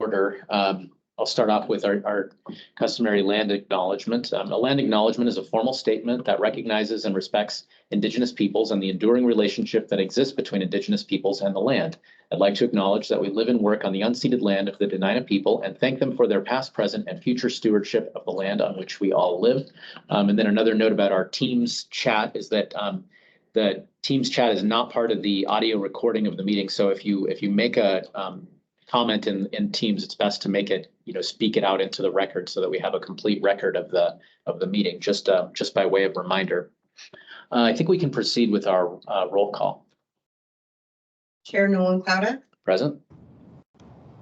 order. I'll start off with our customary land acknowledgement. A land acknowledgement is a formal statement that recognizes and respects Indigenous peoples and the enduring relationship that exists between Indigenous peoples and the land. I'd like to acknowledge that we live and work on the unceded land of the Dena'ina people and thank them for their past, present, and future stewardship of the land on which we all live. And then another note about our Teams chat is that the Teams chat is not part of the audio recording of the meeting. So if you make a comment in Teams, it's best to make it, speak it out into the record so that we have a complete record of the meeting, just by way of reminder. I think we can proceed with our roll call. Chair Nolan Clouda. Present.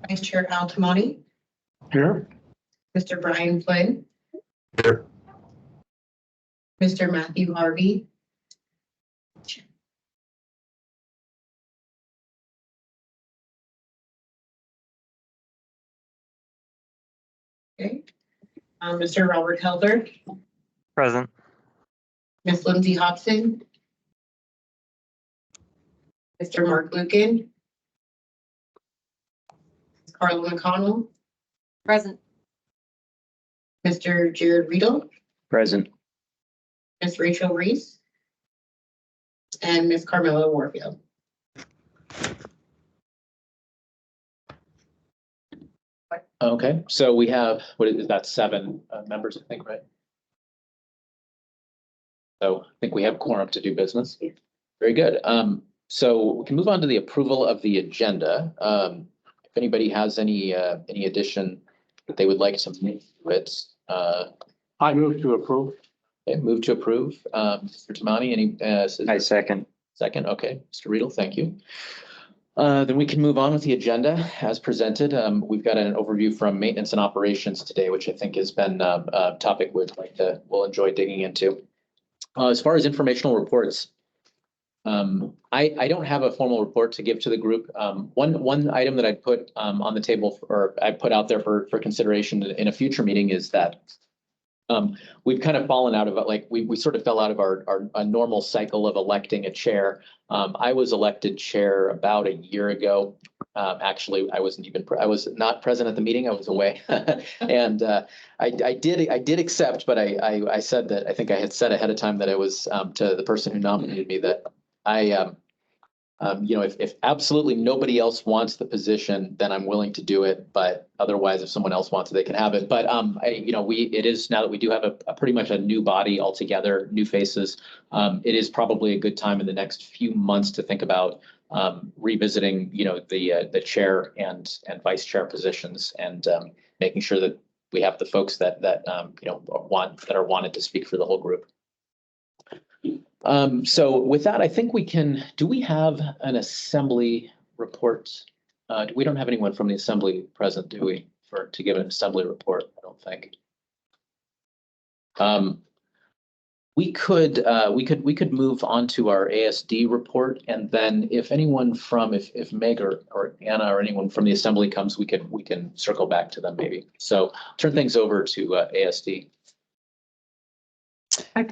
Vice Chair Al Tamani. Here. Mr. Brian Flynn. Here. Mr. Matthew Harvey. Okay. Mr. Robert Helder. Present. Ms. Lindsay Hobson. Mr. Mark Lucan. Ms. Carla McConnell. Present. Mr. Jared Riedel. Present. Ms. Rachel Reese. And Ms. Carmela Warfield. Okay, so we have, what is that, 7 members, I think, right? So I think we have quorum to do business. Yeah. Very good. So we can move on to the approval of the agenda. If anybody has any addition that they would like to make to it. I move to approve. Okay, move to approve. Mr. Tamani, any? I second. Second, okay. Mr. Riedel, thank you. Then we can move on with the agenda as presented. We've got an overview from maintenance and operations today, which I think has been a topic we'll enjoy digging into. As far as informational reports, I don't have a formal report to give to the group. One item that I'd put on the table or I put out there for consideration in a future meeting is that we've kind of fallen out of it. We sort of fell out of our normal cycle of electing a chair. I was elected chair about a year ago. Actually, I was not present at the meeting. I was away, and I did accept, but I said that I think I had said ahead of time that it was to the person who nominated me that if absolutely nobody else wants the position, then I'm willing to do it. But otherwise, if someone else wants it, they can have it. But it is now that we do have a pretty much a new body altogether, new faces. It is probably a good time in the next few months to think about revisiting, the chair and vice chair positions and making sure that we have the folks that are wanted to speak for the whole group. So with that, I think do we have an assembly report? We don't have anyone from the assembly present, do we, to give an assembly report? I don't think. We could move on to our ASD report, and then if anyone if Meg or Anna or anyone from the assembly comes, we can circle back to them maybe. So turn things over to ASD. Hi.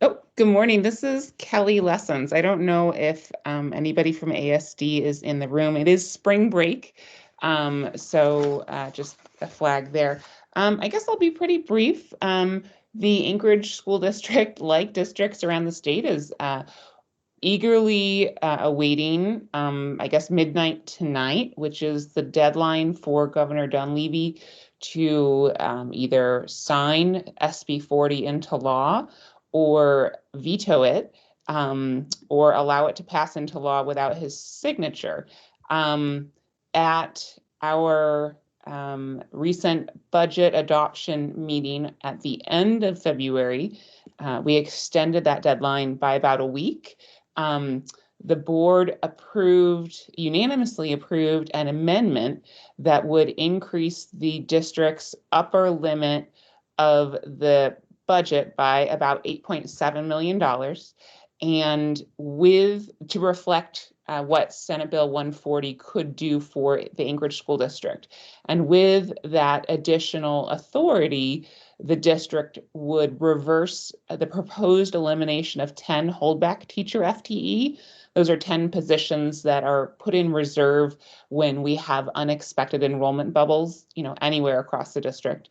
Oh, good morning. This is Kelly Lessons. I don't know if anybody from ASD is in the room. It is spring break, so just a flag there. I guess I'll be pretty brief. The Anchorage School District, like districts around the state, is eagerly awaiting, I guess, midnight tonight, which is the deadline for Governor Dunleavy to either sign SB 40 into law or veto it, or allow it to pass into law without his signature. At our recent budget adoption meeting at the end of February, we extended that deadline by about a week. The board unanimously approved an amendment that would increase the district's upper limit of the budget by about $8.7 million, and to reflect what Senate Bill 140 could do for the Anchorage School District. And with that additional authority, the district would reverse the proposed elimination of 10 holdback teacher FTE Those are 10 positions that are put in reserve when we have unexpected enrollment bubbles, anywhere across the district.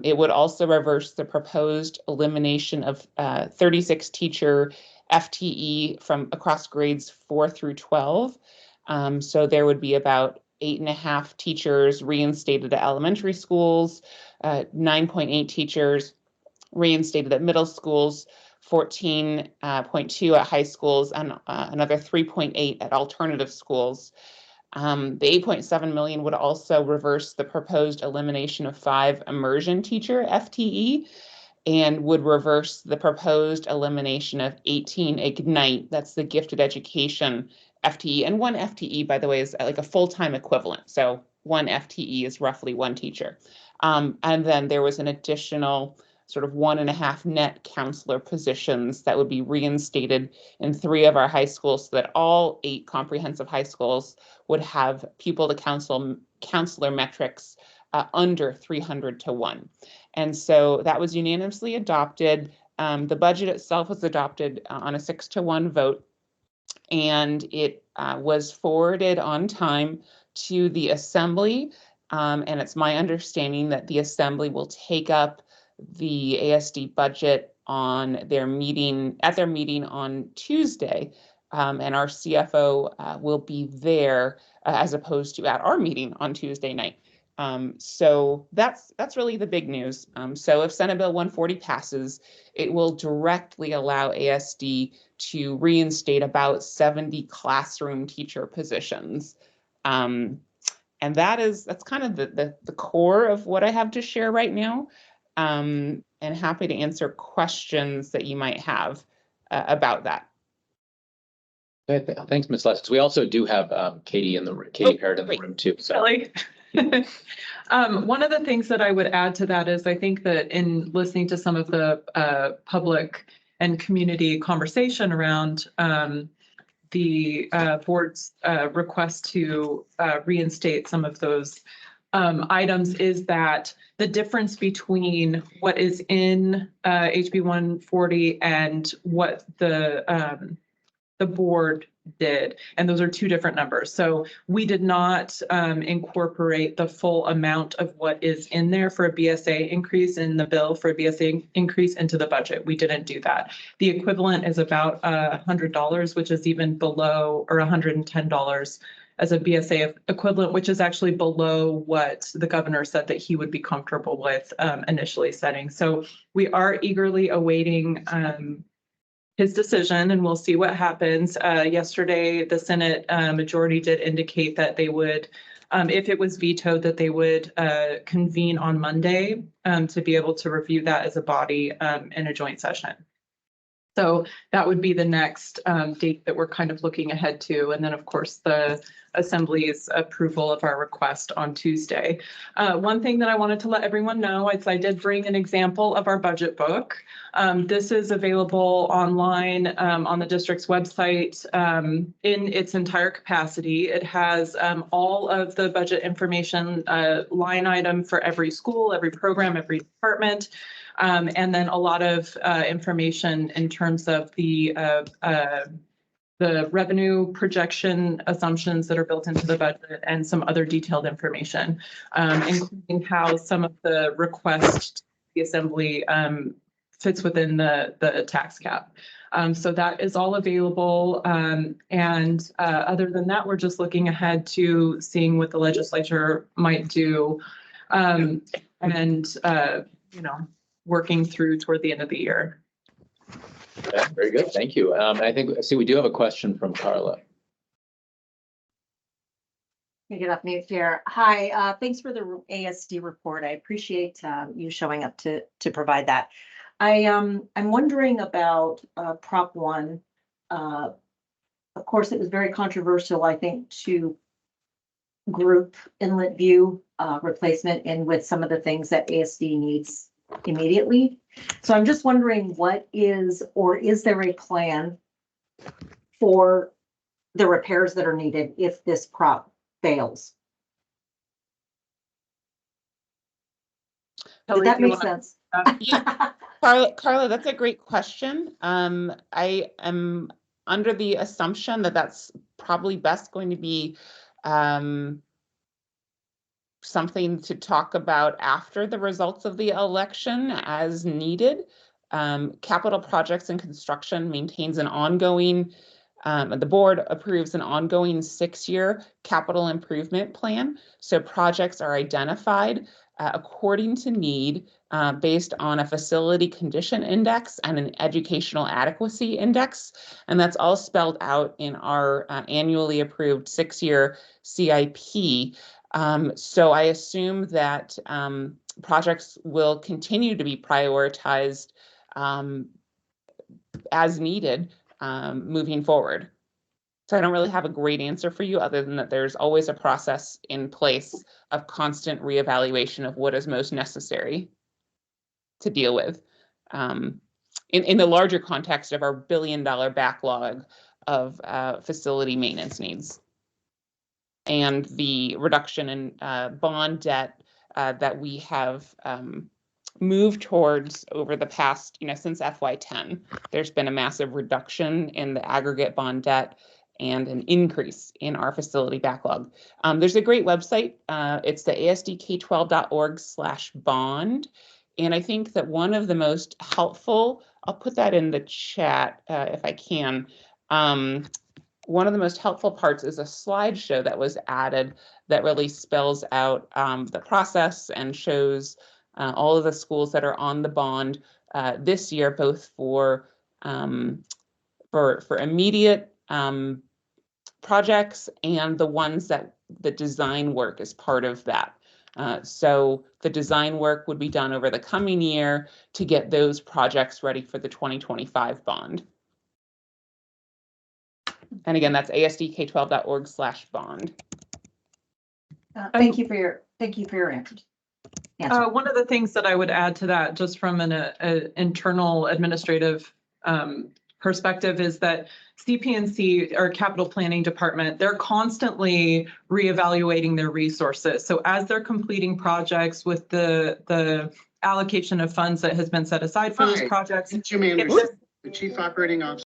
It would also reverse the proposed elimination of 36 teacher FTE from across grades 4 through 12. So there would be about 8.5 teachers reinstated at elementary schools, 9.8 teachers reinstated at middle schools, 14.2 at high schools, and another 3.8 at alternative schools. The 8.7 million would also reverse the proposed elimination of 5 immersion teacher FTE and would reverse the proposed elimination of 18 Ignite, that's the gifted education FTE. And 1 FTE, by the way, is like a full-time equivalent. So 1 FTE is roughly 1 teacher. And then there was an additional sort of 1.5 net counselor positions that would be reinstated in 3 of our high schools so that all 8 comprehensive high schools would have pupil to counselor metrics under 300 to 1. And so that was unanimously adopted. The budget itself was adopted on a 6-to-1 vote, and it was forwarded on time to the Assembly. And it's my understanding that the Assembly will take up the ASD budget on their meeting on Tuesday. And our CFO will be there as opposed to at our meeting on Tuesday night. So that's really the big news. So if Senate Bill 140 passes, it will directly allow ASD to reinstate about 70 classroom teacher positions. And that's kind of the core of what I have to share right now. And happy to answer questions that you might have about that. Okay, thanks, Ms. Lessons. We also do have Katie Parrott in the room too. So. Really? One of the things that I would add to that is I think that in listening to some of the public and community conversation around the board's request to reinstate some of those items is that the difference between what is in HB 140 and what the board did, and those are 2 different numbers. So we did not incorporate the full amount of what is in there for a BSA increase in the bill for a BSA increase into the budget. We didn't do that. The equivalent is about $100, which is even below, or $110 as a BSA equivalent, which is actually below what the governor said that he would be comfortable with initially setting. So we are eagerly awaiting his decision, and we'll see what happens. Yesterday, the Senate majority did indicate that they would, if it was vetoed, that they would convene on Monday to be able to review that as a body in a joint session. So that would be the next date that we're kind of looking ahead to. And then, of course, the Assembly's approval of our request on Tuesday. One thing that I wanted to let everyone know is I did bring an example of our budget book. This is available online on the district's website in its entire capacity. It has all of the budget information, line item for every school, every program, every department. And then a lot of information in terms of the revenue projection assumptions that are built into the budget and some other detailed information, including how some of the request the Assembly fits within the tax cap. So that is all available. And other than that, we're just looking ahead to seeing what the legislature might do and, working through toward the end of the year. Okay, very good. Thank you. I see we do have a question from Carla. Let me get up mute here. Hi, thanks for the ASD report. I appreciate you showing up to provide that. I'm wondering about Prop 1. Of course, it was very controversial, I think, to group Inlet View replacement in with some of the things that ASD needs immediately. So I'm just wondering what is, or is there a plan for the repairs that are needed if this prop fails? Did that make sense? Yeah. Carla, that's a great question. I am under the assumption that that's probably best going to be something to talk about after the results of the election as needed. Capital projects and construction maintains an ongoing, the board approves an ongoing 6-year capital improvement plan. So projects are identified according to need based on a facility condition index and an educational adequacy index. And that's all spelled out in our annually approved 6-year CIP. So I assume that projects will continue to be prioritized as needed moving forward. So I don't really have a great answer for you other than that there's always a process in place of constant reevaluation of what is most necessary to deal with in the larger context of our billion-dollar backlog of facility maintenance needs and the reduction in bond debt that we have moved towards over the past, since FY10. There's been a massive reduction in the aggregate bond debt and an increase in our facility backlog. There's a great website. It's the asdk12.org/bond. And I think that one of the most helpful, I'll put that in the chat if I can. One of the most helpful parts is a slideshow that was added that really spells out the process and shows all of the schools that are on the bond this year, both for immediate projects and the ones that the design work is part of that. So the design work would be done over the coming year to get those projects ready for the 2025 bond. And again, that's asdk12.org/bond. Thank you for your answers. One of the things that I would add to that, just from an internal administrative perspective, is that CP&C, or Capital Planning Department, they're constantly reevaluating their resources. So as they're completing projects with the allocation of funds that has been set aside for those projects, Jimmy Anderson, the Chief Operating Officer.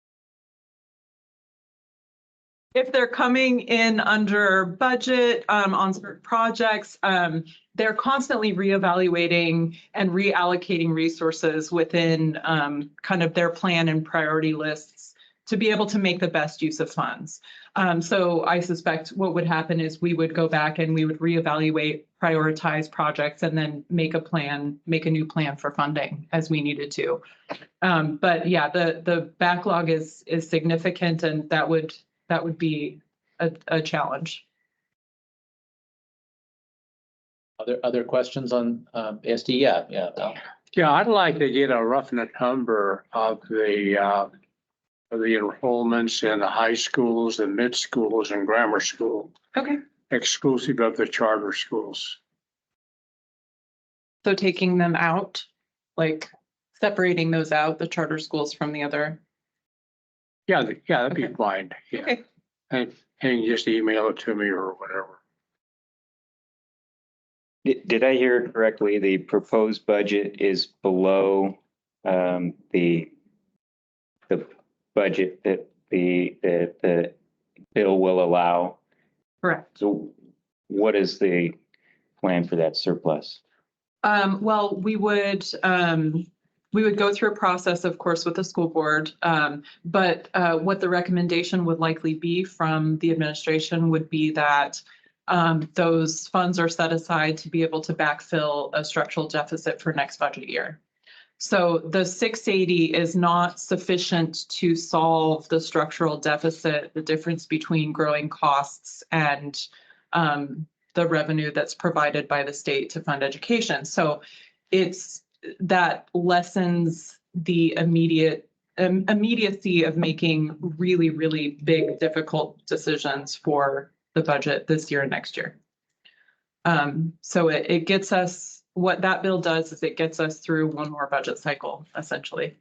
if they're coming in under budget on certain projects, they're constantly reevaluating and reallocating resources within kind of their plan and priority lists to be able to make the best use of funds. So I suspect what would happen is we would go back and we would reevaluate, prioritize projects, and then make a new plan for funding as we needed to. But yeah, the backlog is significant, and that would be a challenge. Other questions on ASD? Yeah. Yeah, I'd like to get a rough number of the enrollments in the high schools, the mid schools, and grammar school, Okay. exclusive of the charter schools. So taking them out, like separating those out, the charter schools from the other. Yeah, that'd be Okay. fine. Yeah. Okay. And you just email it to me or whatever. Did I hear it correctly? The proposed budget is below the budget that the bill will allow. Correct. So what is the plan for that surplus? Well, we would go through a process, of course, with the school board. But what the recommendation would likely be from the administration would be that those funds are set aside to be able to backfill a structural deficit for next budget year. So the 680 is not sufficient to solve the structural deficit, the difference between growing costs and the revenue that's provided by the state to fund education. So it's that lessens the immediacy of making really, really big, difficult decisions for the budget this year and next year. So it gets us, what that bill does is it gets us through one more budget cycle, essentially.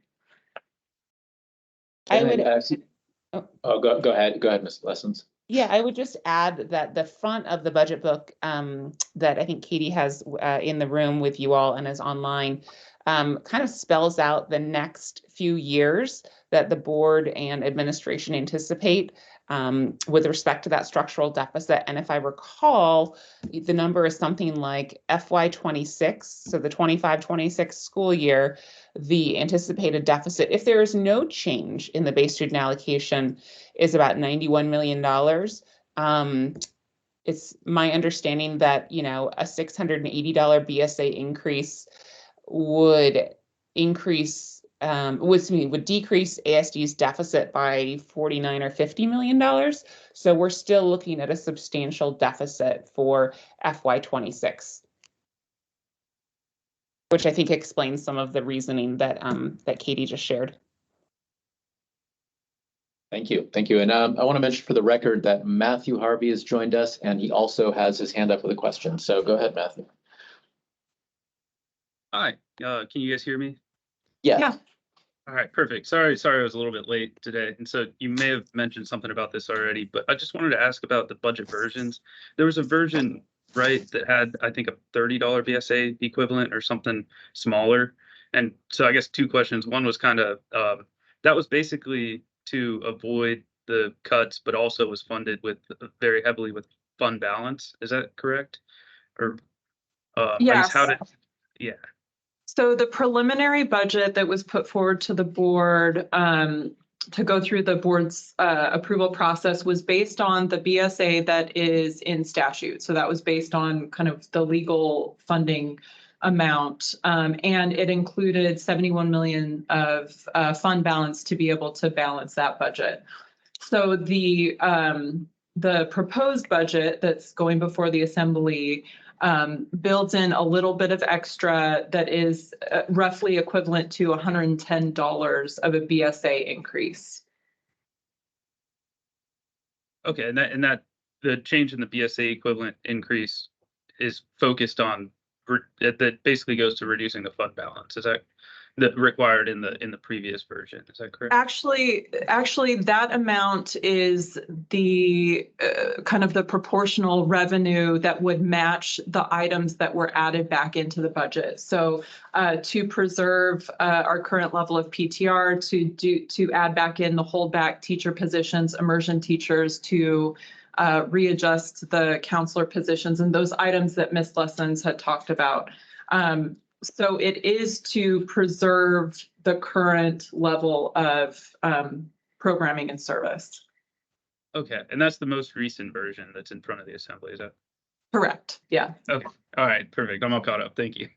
I would. Go ahead, Ms. Lessons. Yeah, I would just add that the front of the budget book that I think Katie has in the room with you all and is online kind of spells out the next few years that the board and administration anticipate with respect to that structural deficit. And if I recall, the number is something like FY26, so the 25-26 school year, the anticipated deficit, if there is no change in the base student allocation, is about $91 million. It's my understanding that, a $680 BSA increase would decrease ASD's deficit by $49 or $50 million. So we're still looking at a substantial deficit for FY26, which I think explains some of the reasoning that that Katie just shared. Thank you. Thank you. And I want to mention for the record that Matthew Harvey has joined us, and he also has his hand up with a question. So go ahead, Matthew. Hi, can you guys hear me? Yes. Yeah. All right, perfect. Sorry, I was a little bit late today. And so you may have mentioned something about this already, but I just wanted to ask about the budget versions. There was a version, right, that had, I think, a $30 BSA equivalent or something smaller. And so I guess two questions. One was kind of, that was basically to avoid the cuts, but also was funded with very heavily with fund balance. Is that correct? Or I guess how did, yeah. So the preliminary budget that was put forward to the board to go through the board's approval process was based on the BSA that is in statute. So that was based on kind of the legal funding amount. And it included 71 million of fund balance to be able to balance that budget. So the proposed budget that's going before the assembly builds in a little bit of extra that is roughly equivalent to $110 of a BSA increase. Okay, and that the change in the BSA equivalent increase is focused on that basically goes to reducing the fund balance. Is that required in the previous version? Is that correct? Actually, that amount is the kind of the proportional revenue that would match the items that were added back into the budget. So to preserve our current level of PTR, to add back in the holdback teacher positions, immersion teachers, to readjust the counselor positions and those items that Ms. Lessons had talked about. So it is to preserve the current level of programming and service. Okay, and that's the most recent version that's in front of the assembly, is that? Correct, yeah. Okay, all right, perfect. I'm all caught up. Thank you.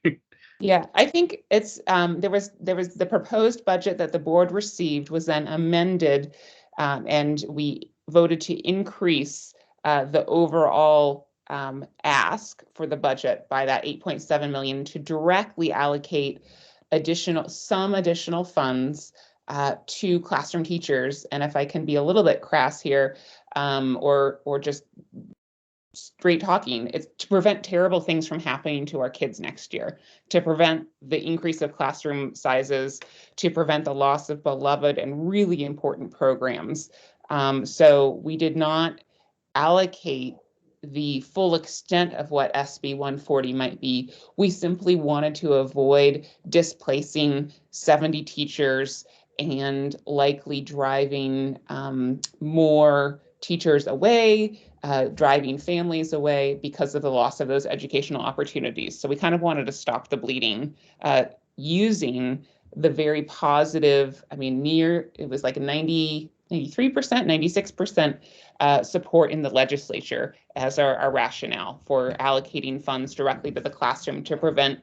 Yeah, I think it's there was the proposed budget that the board received was then amended, and we voted to increase the overall ask for the budget by that 8.7 million to directly allocate some additional funds to classroom teachers. And if I can be a little bit crass here, or just straight talking, it's to prevent terrible things from happening to our kids next year, to prevent the increase of classroom sizes, to prevent the loss of beloved and really important programs. So we did not allocate the full extent of what SB 140 might be. We simply wanted to avoid displacing 70 teachers and likely driving more teachers away, driving families away because of the loss of those educational opportunities. So we kind of wanted to stop the bleeding using the very positive, it was like 93%, 96% support in the legislature as our rationale for allocating funds directly to the classroom to prevent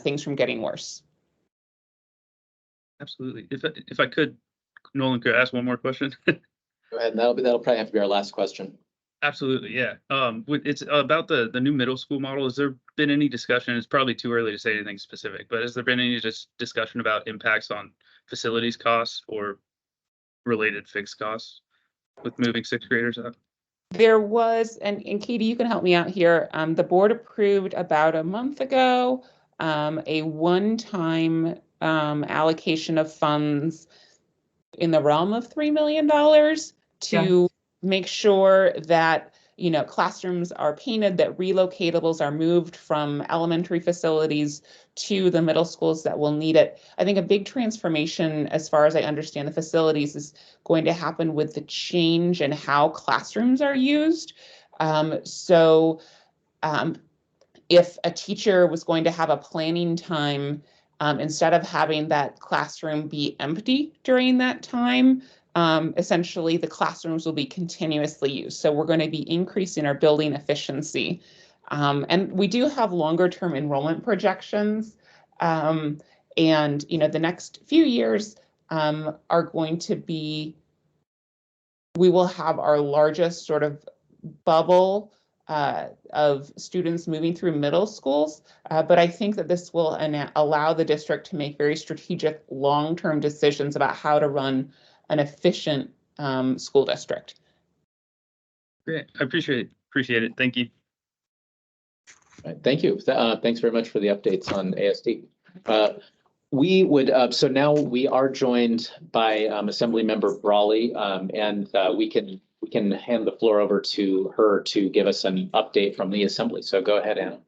things from getting worse. Absolutely. If I could, Nolan, could I ask one more question? Go ahead. And that'll probably have to be our last question. Absolutely, yeah. It's about the new middle school model. Has there been any discussion? It's probably too early to say anything specific, but has there been any discussion about impacts on facilities costs or related fixed costs with moving sixth graders up? There was, and Katie, you can help me out here. The board approved about a month ago a one-time allocation of funds in the realm of $3 million to make sure that, you know, classrooms are painted, that relocatables are moved from elementary facilities to the middle schools that will need it. I think a big transformation, as far as I understand the facilities, is going to happen with the change in how classrooms are used. If a teacher was going to have a planning time, instead of having that classroom be empty during that time, essentially the classrooms will be continuously used. So we're going to be increasing our building efficiency. And we do have longer term enrollment projections. And, you know, the next few years are going to be, we will have our largest sort of bubble of students moving through middle schools. But I think that this will allow the district to make very strategic long-term decisions about how to run an efficient school district. Great. I appreciate it. Thank you. All right, thank you. Thanks very much for the updates on ASD. We would, so now we are joined by Assemblymember Brawley, and we can hand the floor over to her to give us an update from the Assembly. So go ahead, Anna.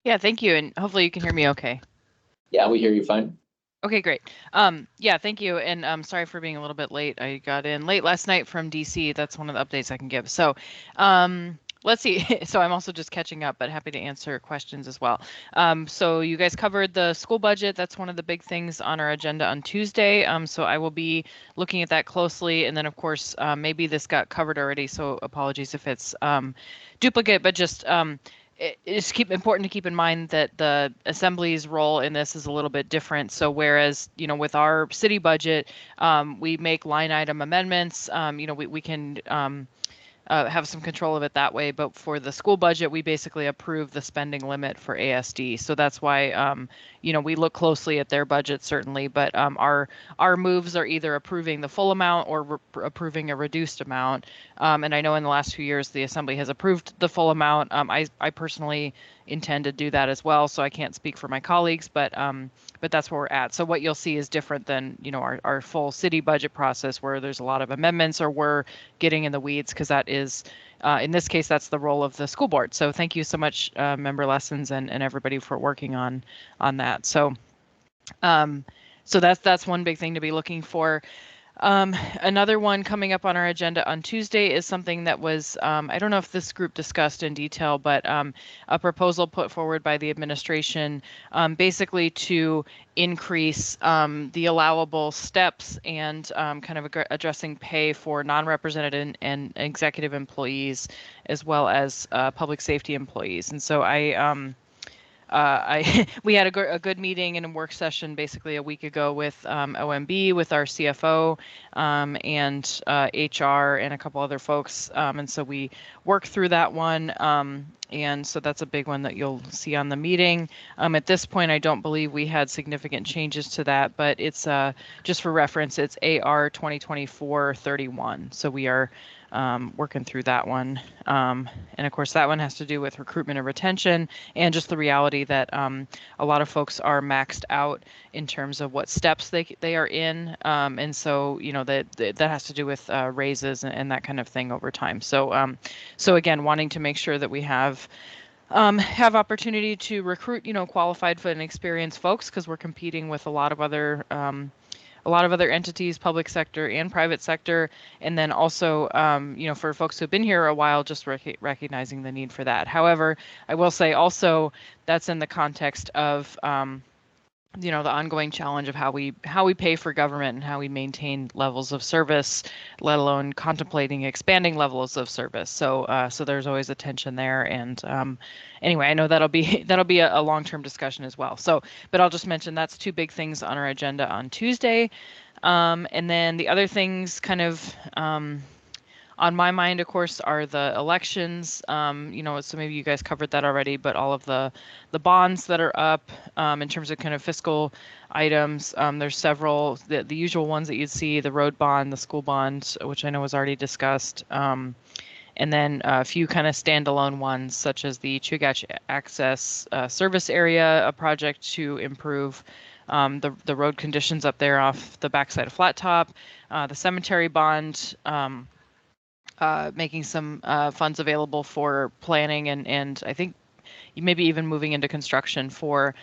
Yeah, thank you. And hopefully you can hear me okay. Yeah, we hear you fine. Okay, great. Yeah, thank you. And I'm sorry for being a little bit late. I got in late last night from DC. That's one of the updates I can give. So let's see. So I'm also just catching up, but happy to answer questions as well. So you guys covered the school budget. That's one of the big things on our agenda on Tuesday. So I will be looking at that closely. And then, of course, maybe this got covered already. So apologies if it's duplicate, but just it's important to keep in mind that the Assembly's role in this is a little bit different. So whereas, you know, with our city budget, we make line item amendments, you know, we can have some control of it that way. But for the school budget, we basically approve the spending limit for ASD. So that's why, you know, we look closely at their budget, certainly. But our moves are either approving the full amount or approving a reduced amount. And I know in the last few years, the Assembly has approved the full amount. I personally intend to do that as well. So I can't speak for my colleagues, but that's where we're at. So what you'll see is different than, you know, our full city budget process where there's a lot of amendments or we're getting in the weeds, because that is, in this case, that's the role of the school board. So thank you so much, Member Lessons and everybody for working on that. So so that's one big thing to be looking for. Another one coming up on our agenda on Tuesday is something that was, I don't know if this group discussed in detail, but a proposal put forward by the administration basically to increase the allowable steps and kind of addressing pay for non-represented and executive employees, as well as public safety employees. And so we had a good meeting and a work session basically a week ago with OMB, with our CFO and HR and a couple other folks. And so we worked through that one. And so that's a big one that you'll see on the meeting. At this point, I don't believe we had significant changes to that, but it's just for reference, it's AR 2024-31. So we are working through that one. And of course, that one has to do with recruitment and retention and just the reality that a lot of folks are maxed out in terms of what steps they are in. And so, you know, that has to do with raises and that kind of thing over time. So, so again, wanting to make sure that we have opportunity to recruit, you know, qualified and experienced folks, because we're competing with a lot of other entities, public sector and private sector. And then also, you know, for folks who've been here a while, just recognizing the need for that. However, I will say also that's in the context of, you know, the ongoing challenge of how we pay for government and how we maintain levels of service, let alone contemplating expanding levels of service. So so there's always a tension there. And anyway, I know that'll be a long-term discussion as well. So, but I'll just mention that's two big things on our agenda on Tuesday. And then the other things kind of on my mind, of course, are the elections. You know, so maybe you guys covered that already, but all of the bonds that are up in terms of kind of fiscal items. There's several, the usual ones that you'd see, the road bond, the school bond, which I know was already discussed. And then a few kind of standalone ones, such as the Chugach Access Service Area, a project to improve the road conditions up there off the backside of Flat Top, the cemetery bond, making some funds available for planning and I think maybe even moving into construction for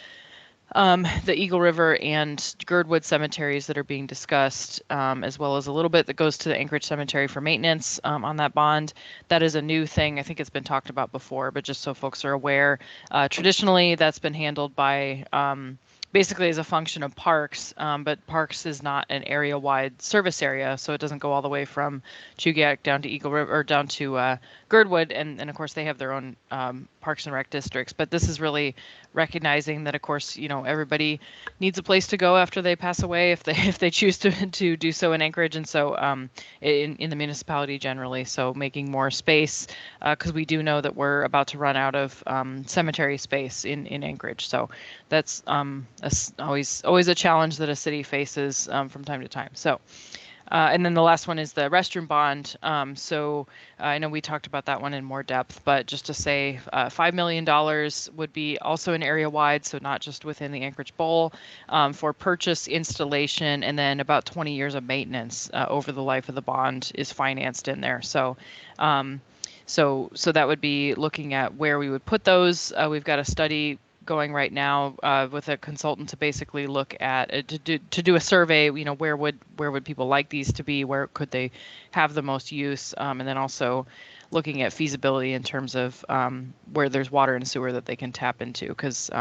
the Eagle River and Girdwood cemeteries that are being discussed, as well as a little bit that goes to the Anchorage Cemetery for maintenance on that bond. That is a new thing. I think it's been talked about before, but just so folks are aware, traditionally that's been handled by basically as a function of parks, but parks is not an area-wide service area, so it doesn't go all the way from Chugach down to Eagle River or down to Girdwood, and of course they have their own parks and rec districts. But this is really recognizing that, of course, everybody needs a place to go after they pass away if they choose to do so in Anchorage, and so in the municipality generally. So making more space because we do know that we're about to run out of cemetery space in Anchorage. So that's always a challenge that a city faces from time to time. So. And then the last one is the restroom bond. So I know we talked about that one in more depth, but just to say $5 million would be also an area wide, so not just within the Anchorage Bowl, for purchase, installation, and then about 20 years of maintenance over the life of the bond is financed in there. So so that would be looking at where we would put those. We've got a study going right now with a consultant to basically look at to do a survey. Where would people like these to be? Where could they have the most use? And then also looking at feasibility in terms of where there's water and sewer that they can tap into, because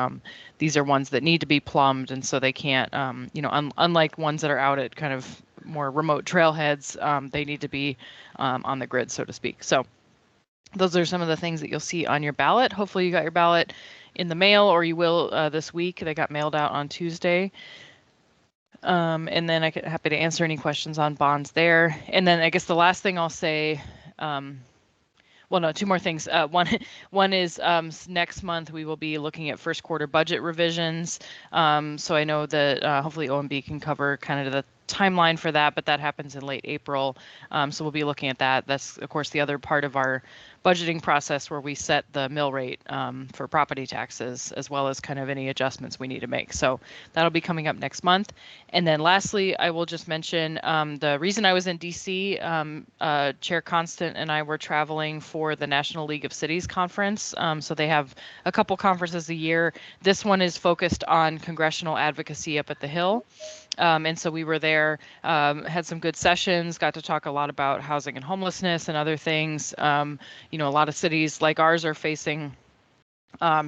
these are ones that need to be plumbed, and so they can't. Unlike ones that are out at kind of more remote trailheads, they need to be on the grid, so to speak. So those are some of the things that you'll see on your ballot. Hopefully you got your ballot in the mail, or you will this week. They got mailed out on Tuesday. And then happy to answer any questions on bonds there. And then I guess the last thing I'll say, well, no, two more things. One is next month we will be looking at first quarter budget revisions. So I know that hopefully OMB can cover kind of the timeline for that, but that happens in late April. So we'll be looking at that. That's, of course, the other part of our budgeting process where we set the mill rate for property taxes, as well as kind of any adjustments we need to make. So that'll be coming up next month. And then lastly, I will just mention the reason I was in DC, Chair Constant and I were traveling for the National League of Cities conference. So they have a couple conferences a year. This one is focused on congressional advocacy up at the Hill. And so we were there, had some good sessions, got to talk a lot about housing and homelessness and other things. A lot of cities like ours are facing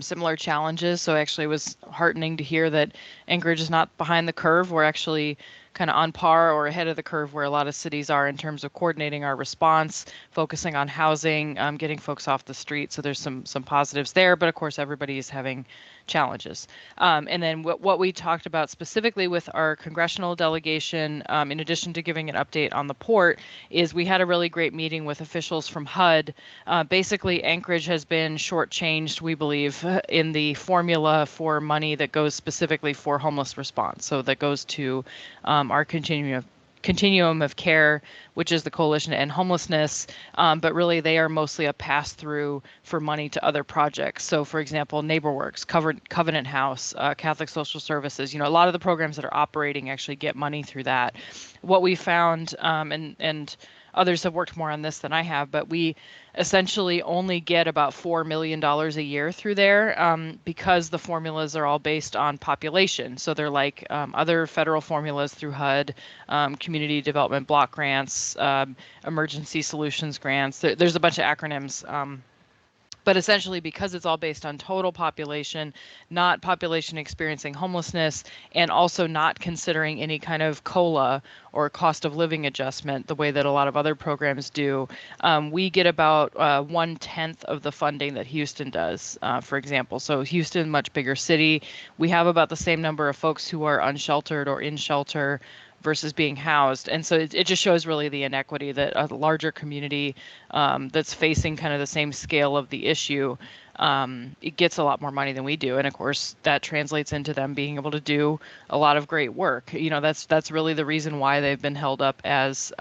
similar challenges. So actually it was heartening to hear that Anchorage is not behind the curve. We're actually kind of on par or ahead of the curve where a lot of cities are in terms of coordinating our response, focusing on housing, getting folks off the street. So there's some positives there, but of course everybody is having challenges. And then what we talked about specifically with our congressional delegation, in addition to giving an update on the port, is we had a really great meeting with officials from HUD. Basically, Anchorage has been shortchanged, we believe, in the formula for money that goes specifically for homeless response. So that goes to our continuum of care, which is the Coalition to End Homelessness, but really they are mostly a pass-through for money to other projects. So for example, NeighborWorks, Covenant House, Catholic Social Services, a lot of the programs that are operating actually get money through that. What we found, and others have worked more on this than I have, but we essentially only get about $4 million a year through there because the formulas are all based on population. So they're like other federal formulas through HUD, community development block grants, emergency solutions grants. There's a bunch of acronyms. But essentially, because it's all based on total population, not population experiencing homelessness, and also not considering any kind of COLA or cost of living adjustment the way that a lot of other programs do, we get about 1/10 of the funding that Houston does, for example. So Houston, much bigger city, we have about the same number of folks who are unsheltered or in shelter versus being housed. And so it just shows really the inequity that a larger community that's facing kind of the same scale of the issue, it gets a lot more money than we do. And of course, that translates into them being able to do a lot of great work. That's really the reason why they've been held up as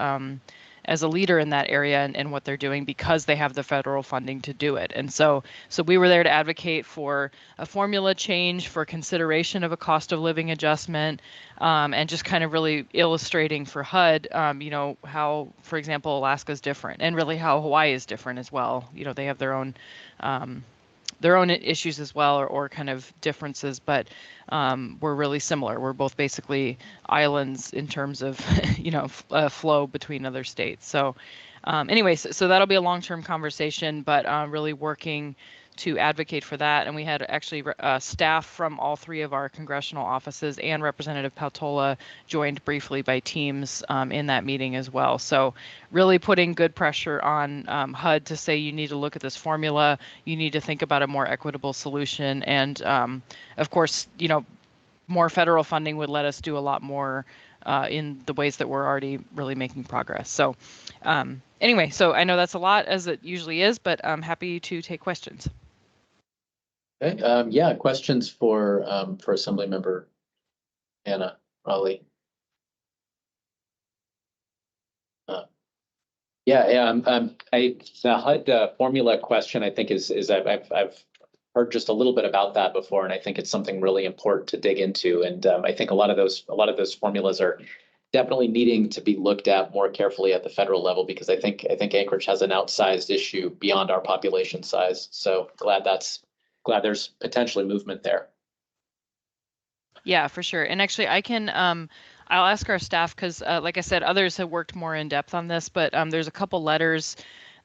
as a leader in that area and what they're doing because they have the federal funding to do it. And so we were there to advocate for a formula change, for consideration of a cost of living adjustment, and just kind of really illustrating for HUD, how, for example, Alaska is different and really how Hawaii is different as well. They have their own issues as well, or kind of differences, but we're really similar. We're both basically islands in terms of, flow between other states. So anyways, so that'll be a long-term conversation, but really working to advocate for that. And we had actually staff from all three of our congressional offices and Representative Pautola joined briefly by teams in that meeting as well. So really putting good pressure on HUD to say you need to look at this formula, you need to think about a more equitable solution. And of course, more federal funding would let us do a lot more in the ways that we're already really making progress. So anyway, so I know that's a lot as it usually is, but I'm happy to take questions. Okay, yeah, questions for Assemblymember Anna Raleigh. The HUD formula question, I think is I've heard just a little bit about that before, and I think it's something really important to dig into. And I think a lot of those formulas are definitely needing to be looked at more carefully at the federal level, because I think Anchorage has an outsized issue beyond our population size. So glad there's potentially movement there. Yeah, for sure. And actually I can, I'll ask our staff because like I said, others have worked more in depth on this, but there's a couple letters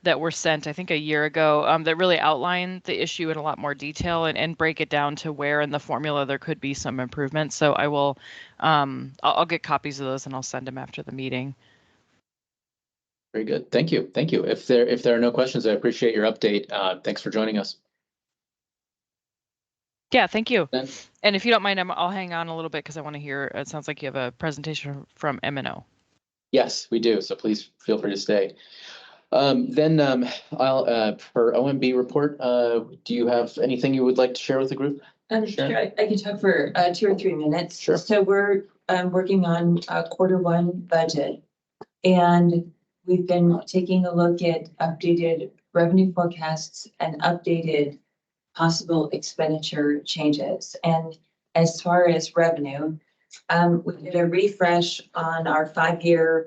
that were sent, I think a year ago, that really outline the issue in a lot more detail and break it down to where in the formula there could be some improvements. So I will, I'll get copies of those and I'll send them after the meeting. Very good. Thank you. Thank you. If there are no questions, I appreciate your update. Thanks for joining us. Yeah, thank you. Ben? And if you don't mind, I'll hang on a little bit because I want to hear, it sounds like you have a presentation from MNO. Yes, we do. So please feel free to stay. Then I'll for OMB report, do you have anything you would like to share with the group? Sure, I can talk for 2 or 3 minutes. Sure. So we're working on Q1 budget, and we've been taking a look at updated revenue forecasts and updated possible expenditure changes. And as far as revenue, we did a refresh on our 5-year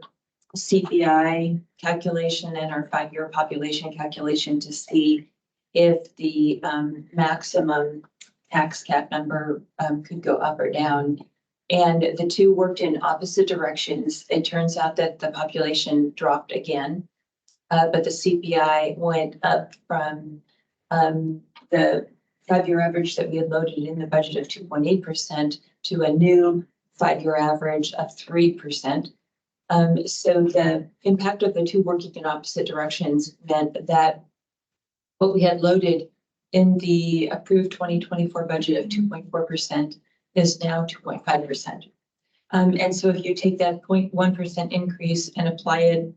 CPI calculation and our 5-year population calculation to see if the maximum tax cap number could go up or down. And the two worked in opposite directions. It turns out that the population dropped again, but the CPI went up from the 5-year average that we had loaded in the budget of 2.8% to a new 5-year average of 3%. So the impact of the two working in opposite directions meant that what we had loaded in the approved 2024 budget of 2.4% is now 2.5%. And so if you take that 0.1% increase and apply it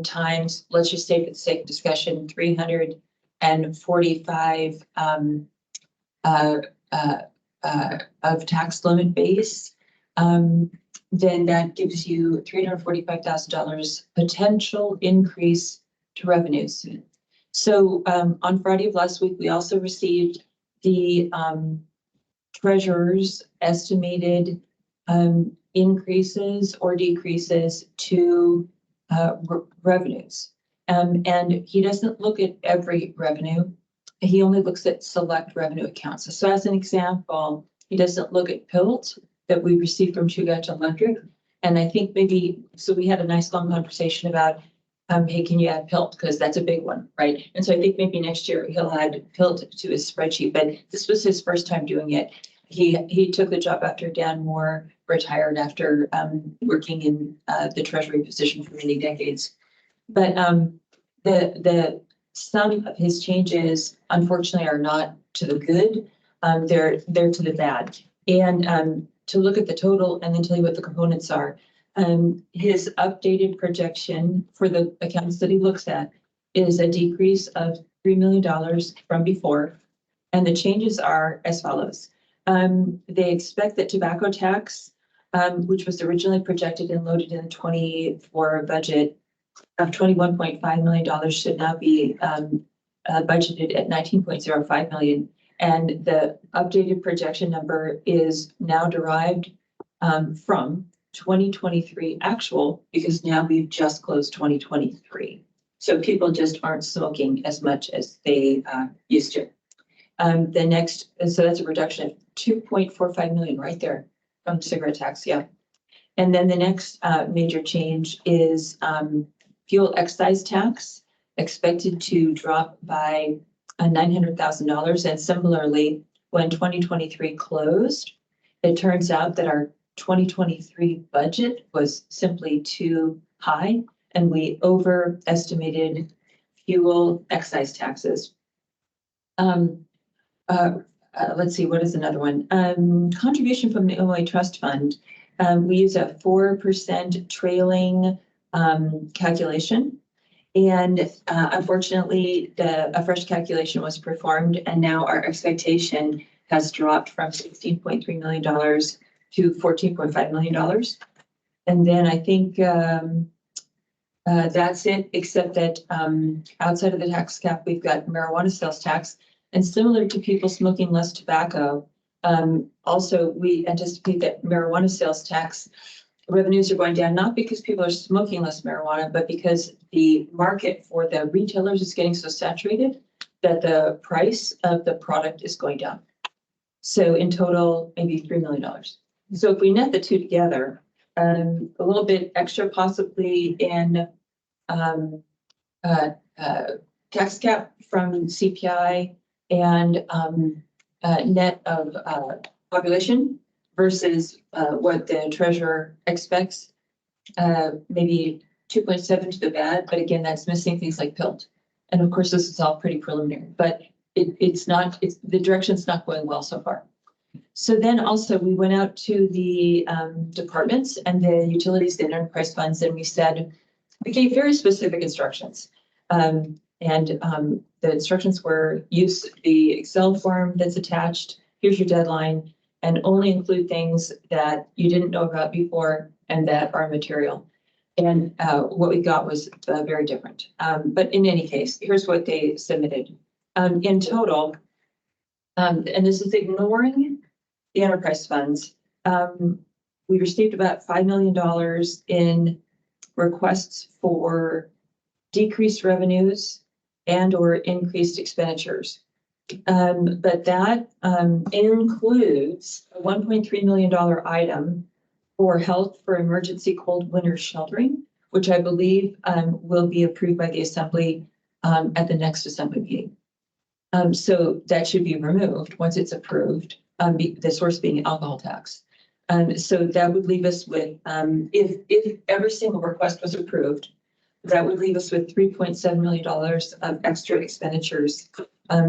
times, let's just say for the sake of discussion, 345 of tax limit base, then that gives you $345,000 potential increase to revenues. So on Friday of last week, we also received the treasurer's estimated increases or decreases to revenues. And he doesn't look at every revenue. He only looks at select revenue accounts. So as an example, he doesn't look at PILT that we received from Chugach Electric. And I think maybe, so we had a nice long conversation about, hey, can you add PILT? Because that's a big one, right? And so I think maybe next year he'll add PILT to his spreadsheet, but this was his first time doing it. He took the job after Dan Moore retired after working in the Treasury position for many decades. But the some of his changes, unfortunately, are not to the good. They're to the bad. And to look at the total and then tell you what the components are. His updated projection for the accounts that he looks at is a decrease of $3 million from before. And the changes are as follows. They expect that tobacco tax, which was originally projected and loaded in the 24 budget, of $21.5 million should now be budgeted at $19.05 million. And the updated projection number is now derived from 2023 actual, because now we've just closed 2023. So people just aren't smoking as much as they used to. The next, so that's a reduction of 2.45 million right there from cigarette tax, yeah. And then the next major change is fuel excise tax, expected to drop by $900,000. And similarly, when 2023 closed, it turns out that our 2023 budget was simply too high, and we overestimated fuel excise taxes. Let's see, what is another one? Contribution from the Illinois Trust Fund. We use a 4% trailing calculation. And unfortunately, a fresh calculation was performed, and now our expectation has dropped from $16.3 million to $14.5 million. And then I think that's it, except that outside of the tax cap, we've got marijuana sales tax. And similar to people smoking less tobacco, also we anticipate that marijuana sales tax revenues are going down, not because people are smoking less marijuana, but because the market for the retailers is getting so saturated that the price of the product is going down. So in total, maybe $3 million. So if we net the two together, a little bit extra possibly in tax cap from CPI and net of population versus what the treasurer expects, maybe 2.7 to the bad, but again, that's missing things like PILT. And of course, this is all pretty preliminary, but the direction's not going well so far. So then also we went out to the departments and the utilities, the enterprise funds, and we gave very specific instructions. The instructions were use the Excel form that's attached. Here's your deadline, and only include things that you didn't know about before and that are material. And what we got was very different. But in any case, here's what they submitted. In total, and this is ignoring the enterprise funds, we received about $5 million in requests for decreased revenues and or increased expenditures. But that includes a $1.3 million item for health for emergency cold winter sheltering, which I believe will be approved by the Assembly at the next Assembly meeting. So that should be removed once it's approved, the source being alcohol tax. So that would leave us with, if every single request was approved, that would leave us with $3.7 million of extra expenditures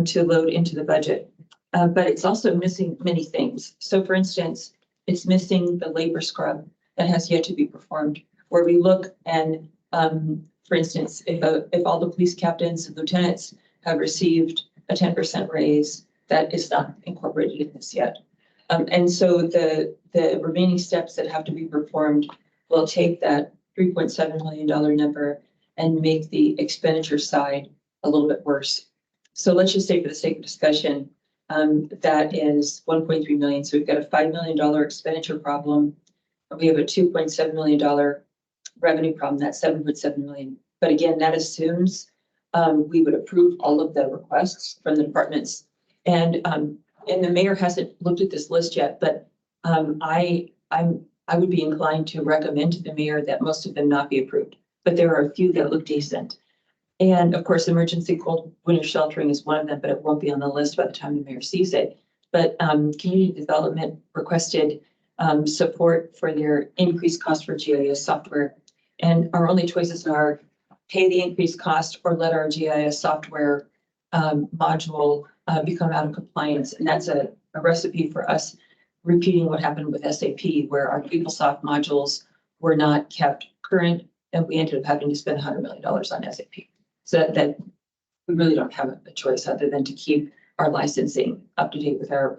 to load into the budget. But it's also missing many things. So for instance, it's missing the labor scrub that has yet to be performed, where we look and, for instance, if all the police captains and lieutenants have received a 10% raise, that is not incorporated in this yet. And so the remaining steps that have to be performed will take that $3.7 million number and make the expenditure side a little bit worse. So let's just say for the sake of discussion, that is 1.3 million. So we've got a $5 million expenditure problem. We have a $2.7 million revenue problem. That's 7.7 million. But again, that assumes we would approve all of the requests from the departments. And the mayor hasn't looked at this list yet, but I would be inclined to recommend to the mayor that most of them not be approved. But there are a few that look decent. And of course, emergency cold winter sheltering is one of them, but it won't be on the list by the time the mayor sees it. But community development requested support for their increased cost for GIS software. And our only choices are pay the increased cost or let our GIS software module become out of compliance. And that's a recipe for us repeating what happened with SAP, where our PeopleSoft modules were not kept current, and we ended up having to spend $100 million on SAP. So that we really don't have a choice other than to keep our licensing up to date with our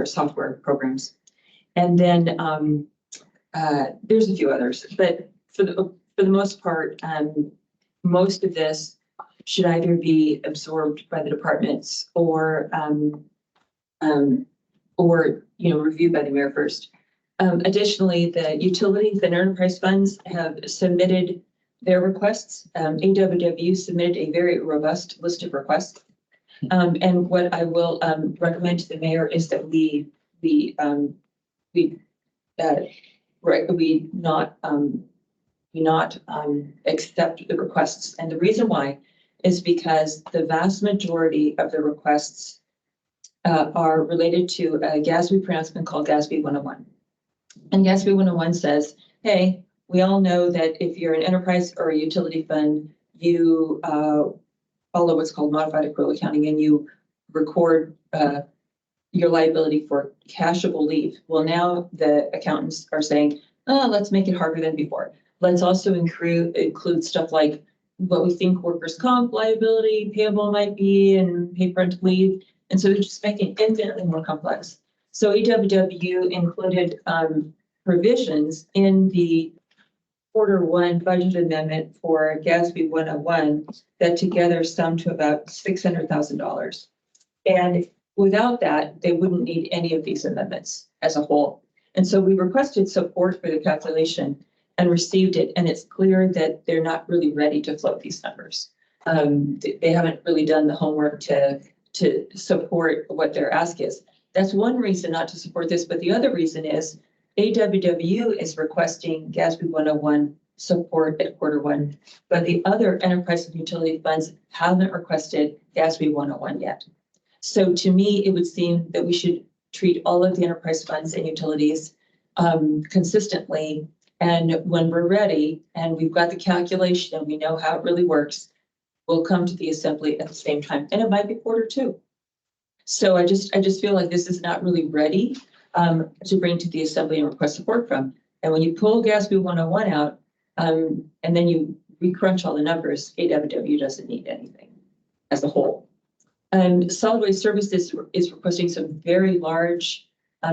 software programs. And then there's a few others, but for for the most part, most of this should either be absorbed by the departments or, reviewed by the mayor first. Additionally, the utilities and enterprise funds have submitted their requests. AWW submitted a very robust list of requests. And what I will recommend to the mayor is that we not accept the requests. And the reason why is because the vast majority of the requests are related to a GASB pronouncement called GASB 101. And GASB 101 says, hey, we all know that if you're an enterprise or a utility fund, you follow what's called modified accrual accounting and you record your liability for cashable leave. Well, now the accountants are saying, oh, let's make it harder than before. Let's also include stuff like what we think workers' comp liability payable might be and paid parental leave. And so they're just making it infinitely more complex. So AWW included provisions in the Q1 budget amendment for GASB 101 that together sum to about $600,000. And without that, they wouldn't need any of these amendments as a whole. And so we requested support for the calculation and received it. And it's clear that they're not really ready to float these numbers. They haven't really done the homework to support what their ask is. That's one reason not to support this. But the other reason is AWW is requesting GASB 101 support at Q1, but the other enterprise and utility funds haven't requested GASB 101 yet. So to me, it would seem that we should treat all of the enterprise funds and utilities consistently. And when we're ready and we've got the calculation and we know how it really works, we'll come to the assembly at the same time. And it might be Q2. So I just feel like this is not really ready to bring to the assembly and request support from. And when you pull GASB 101 out and then you recrunch all the numbers, AWW doesn't need anything as a whole. Solid Waste Services is requesting some very large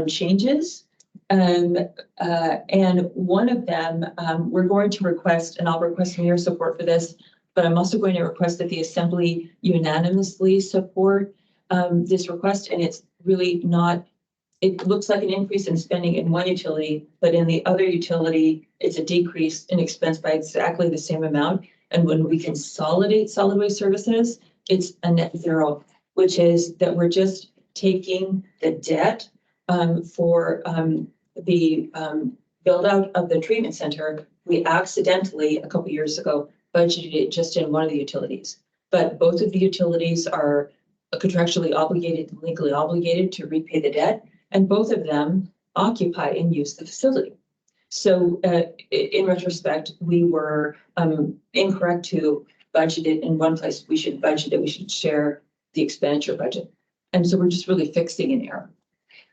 changes. And one of them, we're going to request, and I'll request mayor support for this, but I'm also going to request that the assembly unanimously support this request. And it's really not, it looks like an increase in spending in one utility, but in the other utility, it's a decrease in expense by exactly the same amount. And when we consolidate solid waste services, it's a net zero, which is that we're just taking the debt for the build out of the treatment center. We accidentally, a couple years ago, budgeted it just in one of the utilities, but both of the utilities are contractually obligated, legally obligated to repay the debt, and both of them occupy and use the facility. So in retrospect, we were incorrect to budget it in one place. We should budget it, we should share the expenditure budget. And so we're just really fixing an error.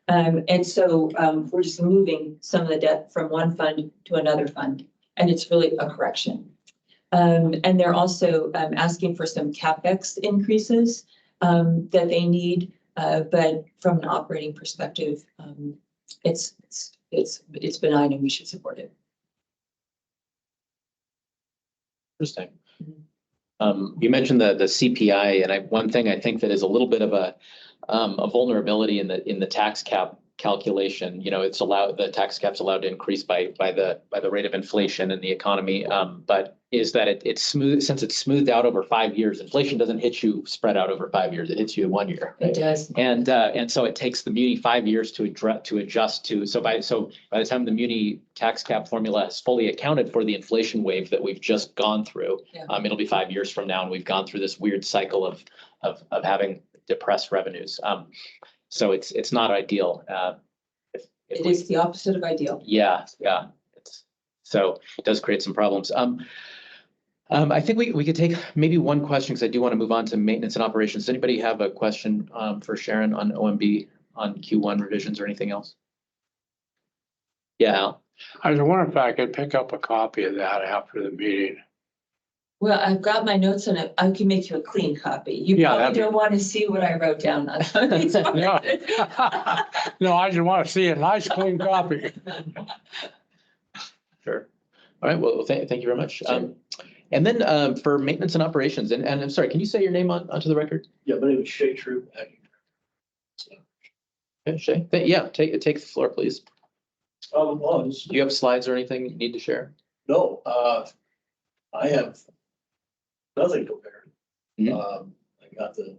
And so we're just moving some of the debt from one fund to another fund, and it's really a correction. And they're also asking for some CapEx increases that they need, but from an operating perspective, it's benign and we should support it. Interesting. You mentioned the CPI, and one thing I think that is a little bit of a vulnerability in the tax cap calculation. You know, it's allowed, the tax cap's allowed to increase by the rate of inflation in the economy, but is that it's smooth, since it's smoothed out over 5 years. Inflation doesn't hit you spread out over 5 years; it hits you in 1 year. It does, and so it takes the muni 5 years to adjust to. So by the time the muni tax cap formula has fully accounted for the inflation wave that we've just gone through, it'll be 5 years from now, and we've gone through this weird cycle of having depressed revenues. So it's not ideal. It is the opposite of ideal. Yeah. So it does create some problems. I think we could take maybe one question, because I do want to move on to maintenance and operations. Does anybody have a question for Sharon on OMB, on Q1 revisions or anything else? Yeah, Al? I was wondering if I could pick up a copy of that after the meeting. Well, I've got my notes on it. I can make you a clean copy. You probably don't want to see what I wrote down on it. No, I just want to see a nice clean copy. Sure. All right, well, thank you very much. And then for maintenance and operations, and I'm sorry, can you say your name onto the record? Yeah, my name is Shay Troop. Okay, Shay, yeah, take the floor, please. Well, Do you have slides or anything you need to share? no, I have nothing prepared. Mhm. I got the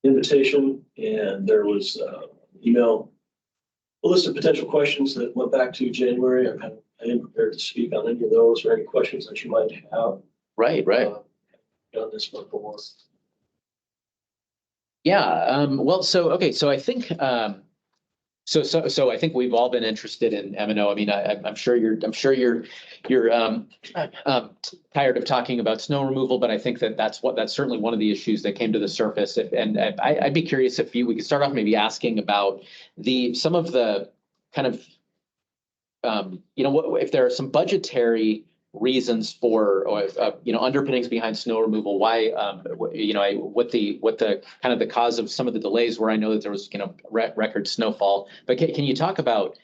invitation and there was email, a list of potential questions that went back to January. I didn't prepare to speak on any of those or any questions that you might have. Right. Done this before. Yeah, well, so I think, so I think we've all been interested in M&O. I mean, I'm sure you're tired of talking about snow removal, but I think that's certainly one of the issues that came to the surface. And I'd be curious if we could start off maybe asking about some of the kind of, if there are some budgetary reasons for, underpinnings behind snow removal, why, what the kind of the cause of some of the delays were. I know that there was, record snowfall, but can you talk about,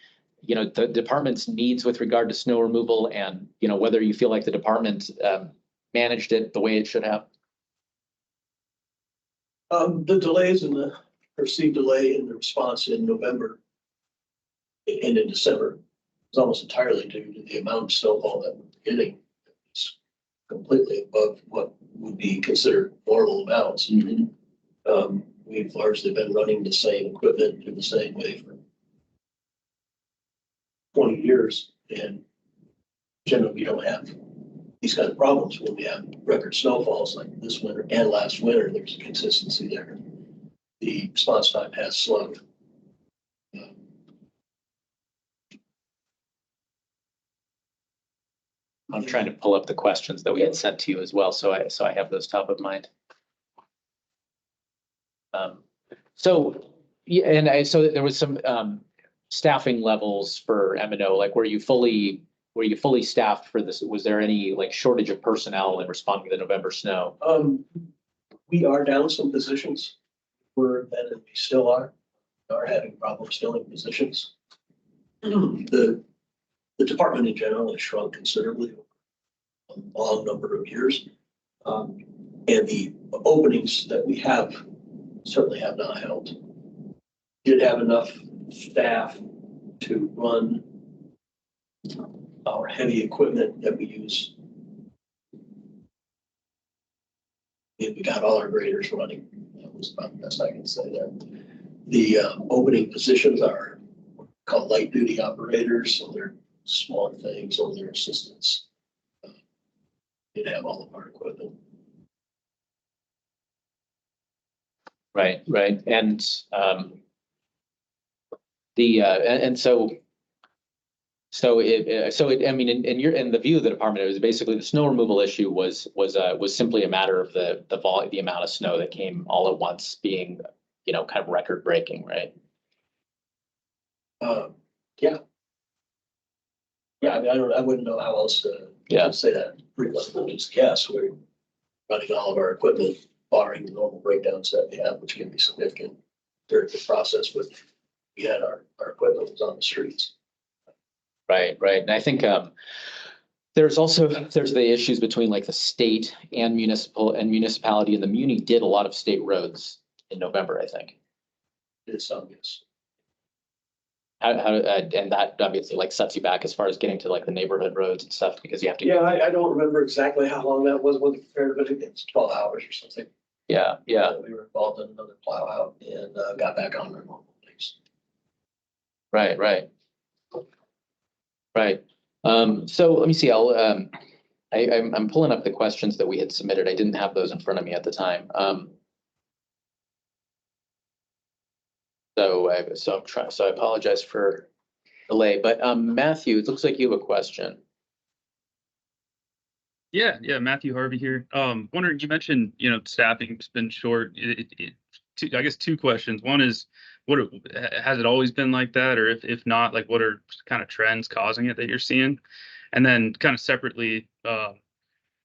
the department's needs with regard to snow removal and, whether you feel like the department managed it the way it should have? The delays and the perceived delay in the response in November and in December was almost entirely due to the amount of snowfall that we're getting. It's completely above what would be considered normal amounts. We've largely been running the same equipment in the same way for 20 years, and generally we don't have these kind of problems when we have record snowfalls like this winter and last winter. There's a consistency there. The response time has slowed. I'm trying to pull up the questions that we had sent to you as well, so I have those top of mind. So there was some staffing levels for M&O. Like, were you fully staffed for this? Was there any shortage of personnel in responding to the November snow? We are down some positions. We still are having problems filling positions. The department in general has shrunk considerably over a long number of years. And the openings that we have certainly have not helped. Did have enough staff to run our heavy equipment that we use. And we got all our graders running. That was about the best I can say there. The opening positions are called light duty operators, so they're smaller things, or their assistants. Did have all of our equipment. Right. And I mean, in the view of the department, it was basically the snow removal issue was simply a matter of the amount of snow that came all at once being, kind of record breaking, right? Yeah. Yeah, I mean, I wouldn't know how else to say that. Pretty much just guess. We're running all of our equipment, barring the normal breakdowns that we have, which can be significant during the process. But we had our equipment was on the streets. Right. And I think there's the issues between the state and municipality, and the Muni did a lot of state roads in November, I think. Did some, yes. And that obviously sets you back as far as getting to the neighborhood roads and stuff, because you have to. Yeah, I don't remember exactly how long that was when compared, but it's 12 hours or something. Yeah. We were involved in another plow out and got back on our normal things. Right. So let me see. I'm pulling up the questions that we had submitted. I didn't have those in front of me at the time. So I apologize for delay, but Matthew, it looks like you have a question. Yeah, Matthew Harvey here. Wondering, you mentioned, staffing's been short. I guess two questions. One is, has it always been like that? Or if not, what are kind of trends causing it that you're seeing? And then kind of separately,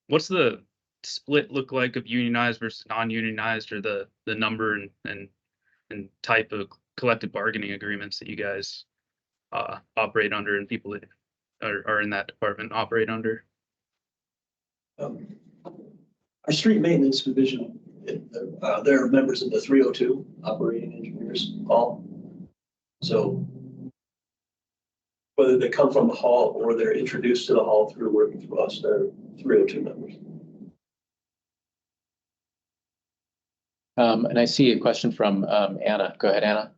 what's the split look like of unionized versus non-unionized, or the number and type of collective bargaining agreements that you guys operate under and people that are in that department operate under? Our street maintenance division, there are members of the 302 operating engineers hall. So whether they come from the hall or they're introduced to the hall through working through us, they're 302 members. And I see a question from Anna. Go ahead, Anna.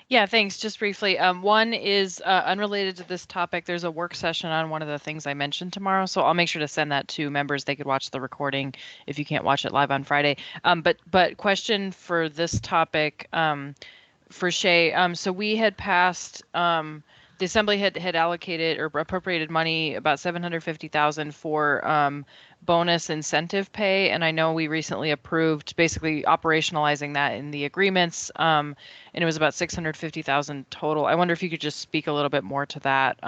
Yeah, thanks. Just briefly, one is unrelated to this topic. There's a work session on one of the things I mentioned tomorrow, so I'll make sure to send that to members. They could watch the recording if you can't watch it live on Friday. But question for this topic for Shay. So we had passed. The Assembly had allocated or appropriated money, about $750,000 for bonus incentive pay, and I know we recently approved basically operationalizing that in the agreements, and it was about $650,000 total. I wonder if you could just speak a little bit more to that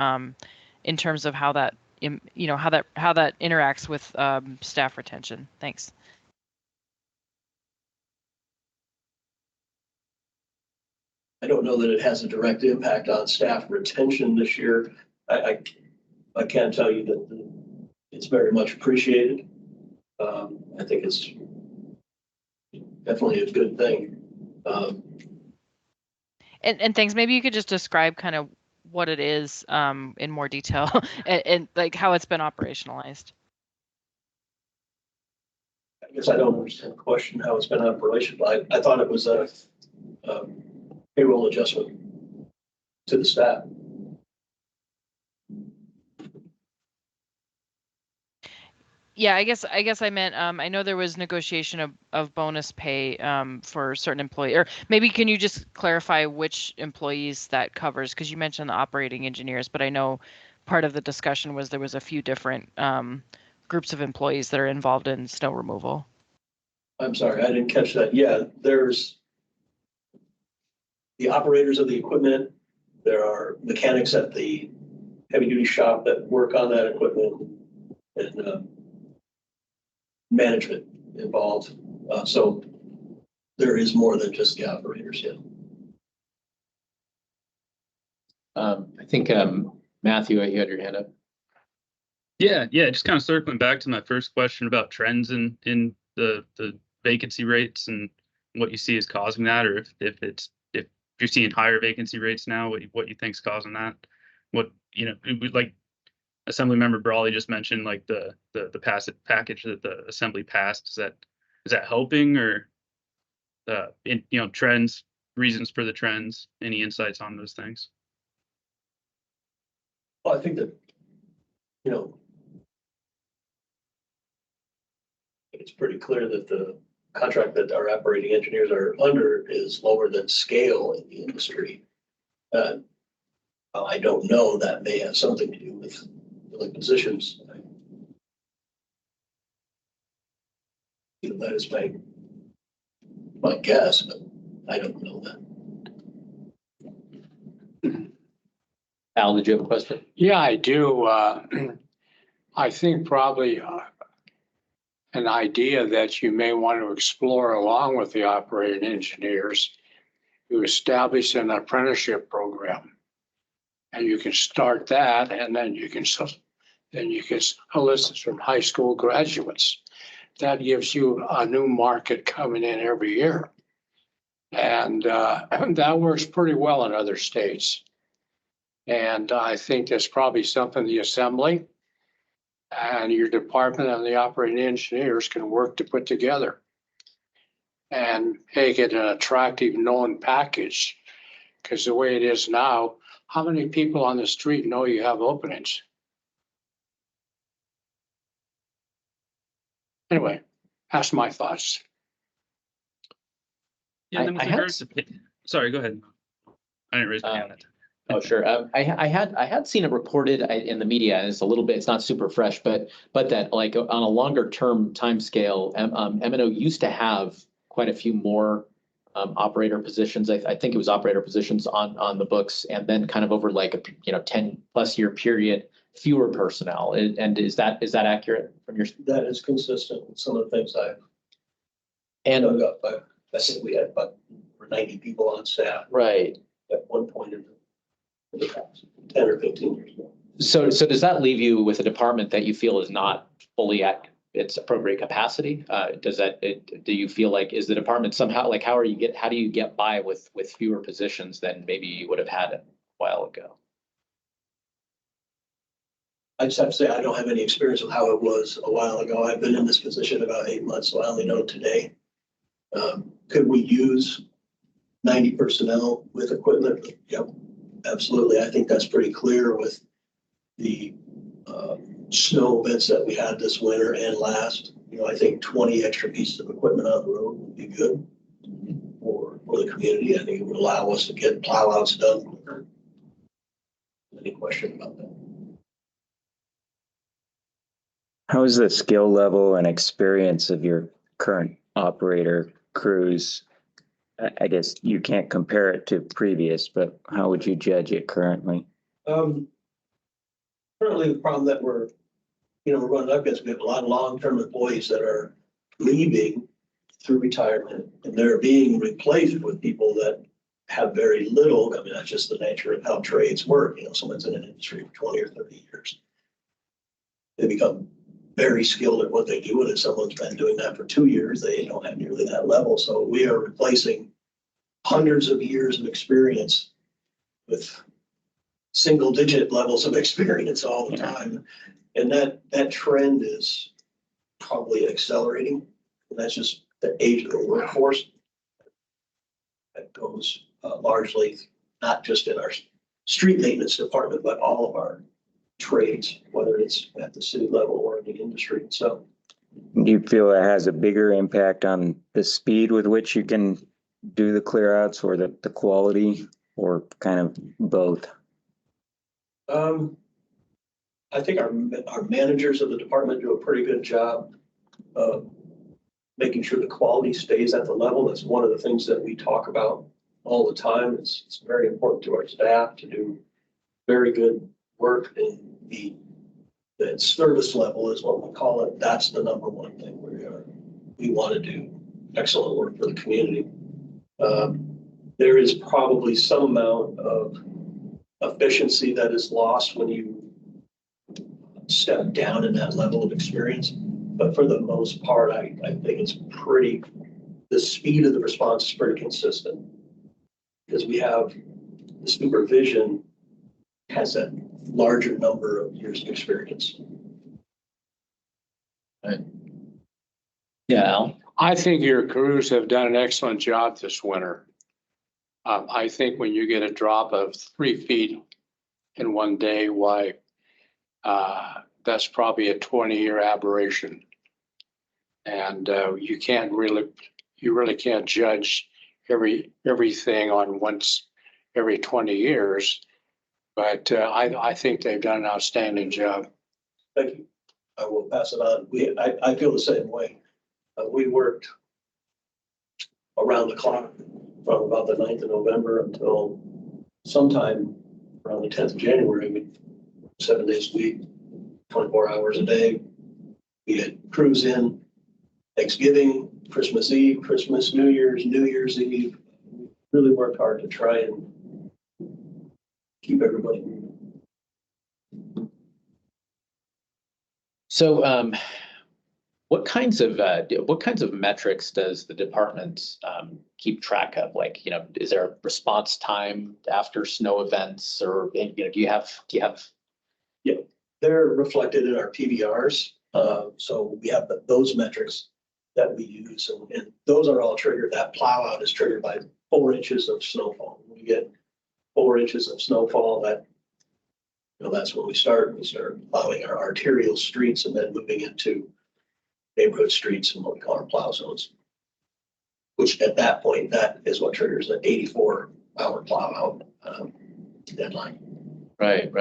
in terms of how that how that interacts with staff retention. Thanks. I don't know that it has a direct impact on staff retention this year. I can tell you that it's very much appreciated. I think it's definitely a good thing. And thanks. Maybe you could just describe kind of what it is in more detail and like how it's been operationalized. I guess I don't understand the question, how it's been operational. I thought it was a payroll adjustment to the staff. Yeah, I guess I meant I know there was negotiation of bonus pay for certain employees, or maybe can you just clarify which employees that covers? Because you mentioned the operating engineers, but I know part of the discussion was there was a few different groups of employees that are involved in snow removal. I'm sorry, I didn't catch that. Yeah, there's the operators of the equipment. There are mechanics at the heavy duty shop that work on that equipment, and management involved. So there is more than just the operators. Yeah. I think Matthew, you had your hand up. Yeah, just kind of circling back to my first question about trends in the vacancy rates and what you see is causing that, or if you're seeing higher vacancy rates now, what you think is causing that? What, like Assemblymember Brawley just mentioned, like the package that the Assembly passed, is that helping, or trends, reasons for the trends? Any insights on those things? Well, I think that, it's pretty clear that the contract that our operating engineers are under is lower than scale in the industry. I don't know, that may have something to do with filling positions. That is my guess, but I don't know that. Al, did you have a question? Yeah, I do. I think probably an idea that you may want to explore along with the operating engineers to establish an apprenticeship program. And you can start that, and then you can solicit from high school graduates. That gives you a new market coming in every year. And that works pretty well in other states. And I think that's probably something the Assembly and your department and the operating engineers can work to put together and make it an attractive known package. Because the way it is now, how many people on the street know you have openings? Anyway, that's my thoughts. Yeah, then with regards to, sorry, go ahead. I didn't raise my hand. Oh, sure. I had seen it reported in the media, and it's not super fresh, but that like on a longer term timescale, M&O used to have quite a few more operator positions. I think it was operator positions on the books, and then kind of over like a 10+ year period, fewer personnel. And is that accurate from your? That is consistent with some of the things I've dug up. I think we had about 90 people on staff. Right. At one point in the past, 10 or 15 years ago. So does that leave you with a department that you feel is not fully at its appropriate capacity? Do you feel like, is the department somehow, like, how do you get by with fewer positions than maybe you would have had a while ago? I just have to say, I don't have any experience with how it was a while ago. I've been in this position about 8 months, so I only know today. Could we use 90 personnel with equipment? Yep, absolutely. I think that's pretty clear with the snow events that we had this winter and last. I think 20 extra pieces of equipment on the road would be good for the community. I think it would allow us to get plow outs done quicker. Any question about that? How is the skill level and experience of your current operator crews? I guess you can't compare it to previous, but how would you judge it currently? Currently, the problem that we're running up against, we have a lot of long-term employees that are leaving through retirement, and they're being replaced with people that have very little. I mean, that's just the nature of how trades work. Someone's in an industry for 20 or 30 years. They become very skilled at what they do, and if someone's been doing that for 2 years, they don't have nearly that level. So we are replacing hundreds of years of experience with single-digit levels of experience all the time. And that trend is probably accelerating. And that's just the age of the workforce. That goes largely not just in our street maintenance department, but all of our trades, whether it's at the city level or in the industry. So, do you feel it has a bigger impact on the speed with which you can do the clear outs, or the quality, or kind of both? I think our managers of the department do a pretty good job of making sure the quality stays at the level. That's one of the things that we talk about all the time. It's very important to our staff to do very good work, and the service level is what we call it. That's the number one thing we want to do excellent work for the community. There is probably some amount of efficiency that is lost when you step down in that level of experience. But for the most part, I think the speed of the response is pretty consistent, because we have the supervision has a larger number of years of experience. Right. Yeah, Al? I think your crews have done an excellent job this winter. I think when you get a drop of 3 feet in one day, that's probably a 20-year aberration. And you really can't judge everything on once every 20 years. But I think they've done an outstanding job. Thank you. I will pass it on. I feel the same way. We worked around the clock from about the 9th of November until sometime around the 10th of January, 7 days a week, 24 hours a day. We had crews in Thanksgiving, Christmas Eve, Christmas, New Year's Eve. We really worked hard to try and keep everybody moving. So what kinds of metrics does the department keep track of? Like, is there a response time after snow events, or do you have? Yeah, they're reflected in our PBRs. So we have those metrics that we use, and those are all triggered. That plow out is triggered by 4 inches of snowfall. When we get 4 inches of snowfall, that's when we start plowing our arterial streets, and then moving into neighborhood streets and what we call our plow zones, which at that point, that is what triggers the 84-hour plow out deadline. Right.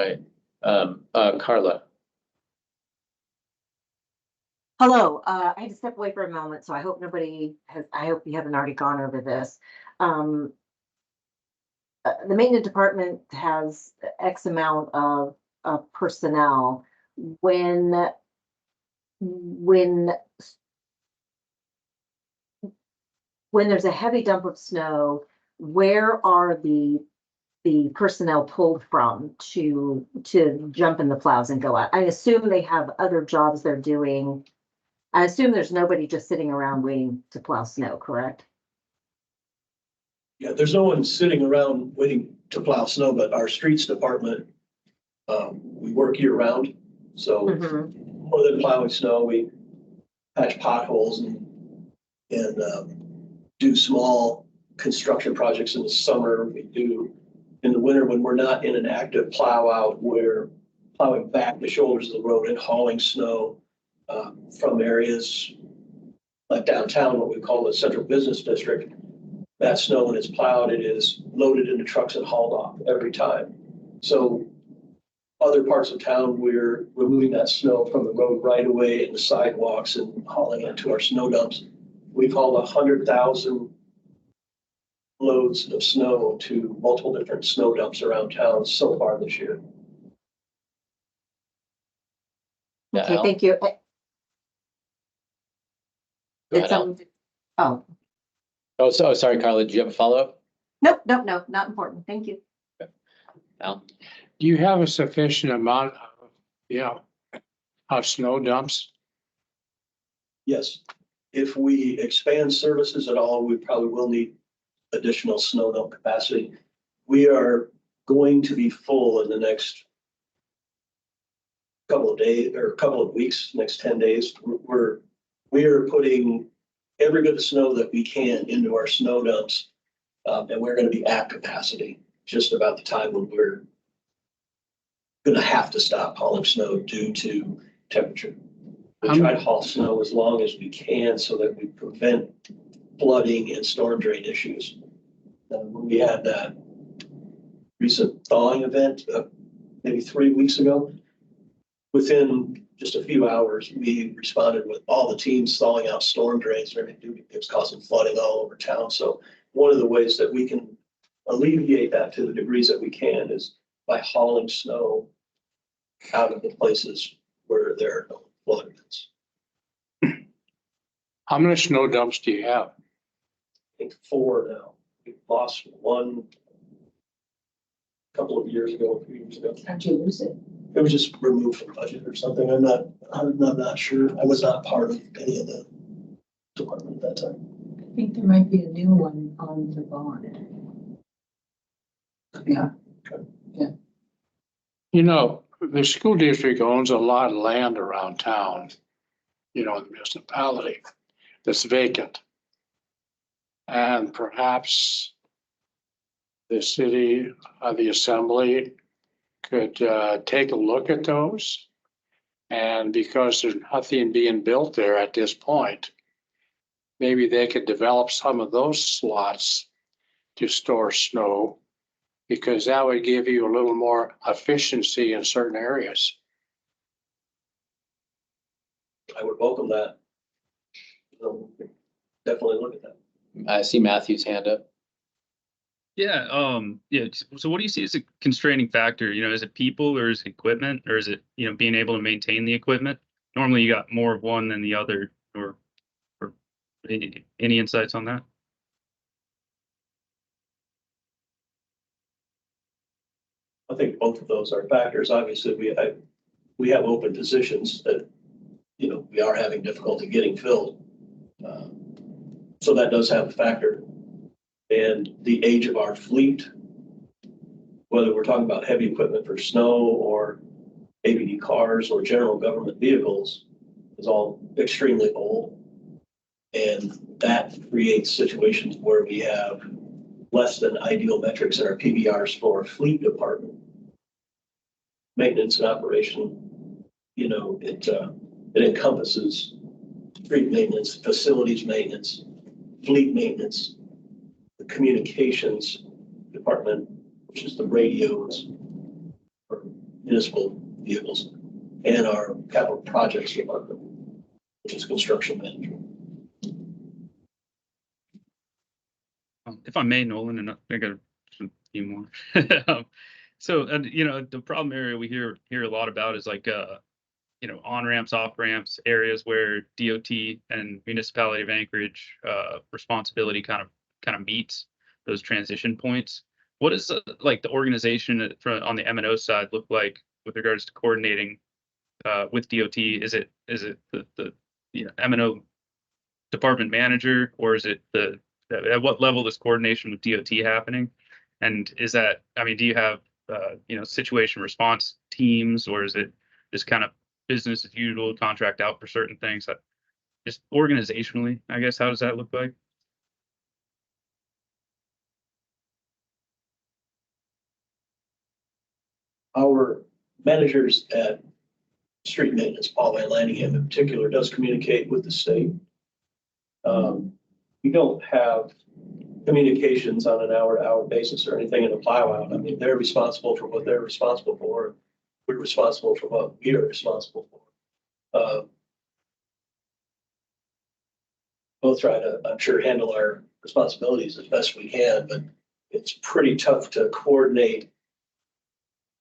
Carla. Hello, I had to step away for a moment, so I hope I hope you haven't already gone over this. The maintenance department has X amount of personnel. When there's a heavy dump of snow, where are the the personnel pulled from to jump in the plows and go out? I assume they have other jobs they're doing. I assume there's nobody just sitting around waiting to plow snow, correct? Yeah, there's no one sitting around waiting to plow snow, but our streets department, we work year round. So more than plowing snow, we patch potholes and do small construction projects in the summer. We do in the winter when we're not in an active plow out, we're plowing back the shoulders of the road and hauling snow from areas like downtown, what we call the central business district. That snow, when it's plowed, it is loaded into trucks and hauled off every time. So other parts of town, we're removing that snow from the road right away and the sidewalks and hauling it to our snow dumps. We've hauled 100,000 loads of snow to multiple different snow dumps around town so far this year. Yeah, Okay, Al? thank you. Go Did ahead, Al. some, oh, Oh, so sorry, Carla, did you have a follow-up? nope, not important. Thank you. Al? Do you have a sufficient amount of snow dumps? Yes, if we expand services at all, we probably will need additional snow dump capacity. We are going to be full in the next couple of days or couple of weeks, next 10 days. We are putting every bit of snow that we can into our snow dumps. And we're going to be at capacity just about the time when we're going to have to stop hauling snow due to temperature. We try to haul snow as long as we can so that we prevent flooding and storm drain issues. When we had that recent thawing event, maybe 3 weeks ago, within just a few hours, we responded with all the teams thawing out storm drains and everything. It was causing flooding all over town. So one of the ways that we can alleviate that to the degrees that we can is by hauling snow out of the places where there are no flood events. How many snow dumps do you have? I think 4 now. We lost one a couple of years ago, a few years ago. How'd you lose it? It was just removed from budget or something. I'm not sure. I was not part of any of the department at that time. I think there might be a new one on the bond. Yeah. You know, the school district owns a lot of land around town, in the municipality that's vacant. And perhaps the city, the assembly could take a look at those. And because there's nothing being built there at this point, maybe they could develop some of those slots to store snow, because that would give you a little more efficiency in certain areas. I would welcome that. Definitely look at that. I see Matthew's hand up. Yeah, yeah. So what do you see as a constraining factor? Is it people or is it equipment or is it, being able to maintain the equipment? Normally you got more of one than the other, or any insights on that? I think both of those are factors. Obviously, we have open positions that, we are having difficulty getting filled. So that does have a factor. And the age of our fleet, whether we're talking about heavy equipment for snow or ABD cars or general government vehicles, is all extremely old. And that creates situations where we have less than ideal metrics in our PBRs for our fleet department. Maintenance and operation, it encompasses street maintenance, facilities maintenance, fleet maintenance, the communications department, which is the radios for municipal vehicles, and our capital projects department, which is construction management. If I may, Nolan, and I got a few more. So, the problem area we hear a lot about is like, on-ramps, off-ramps, areas where DOT and Municipality of Anchorage responsibility kind of meets those transition points. what does like the organization on the M&O side look like with regards to coordinating with DOT? Is it the M&O department manager, or is it at what level is coordination with DOT happening? And is that, I mean, do you have situation response teams, or is it just kind of business as usual, contract out for certain things? Just organizationally, I guess, how does that look like? Our managers at street maintenance, Paul Van Lanningham in particular, does communicate with the state. We don't have communications on an hour-to-hour basis or anything in a plow out. I mean, they're responsible for what they're responsible for. We're responsible for what we are responsible for. Both try to, I'm sure, handle our responsibilities as best we can, but it's pretty tough to coordinate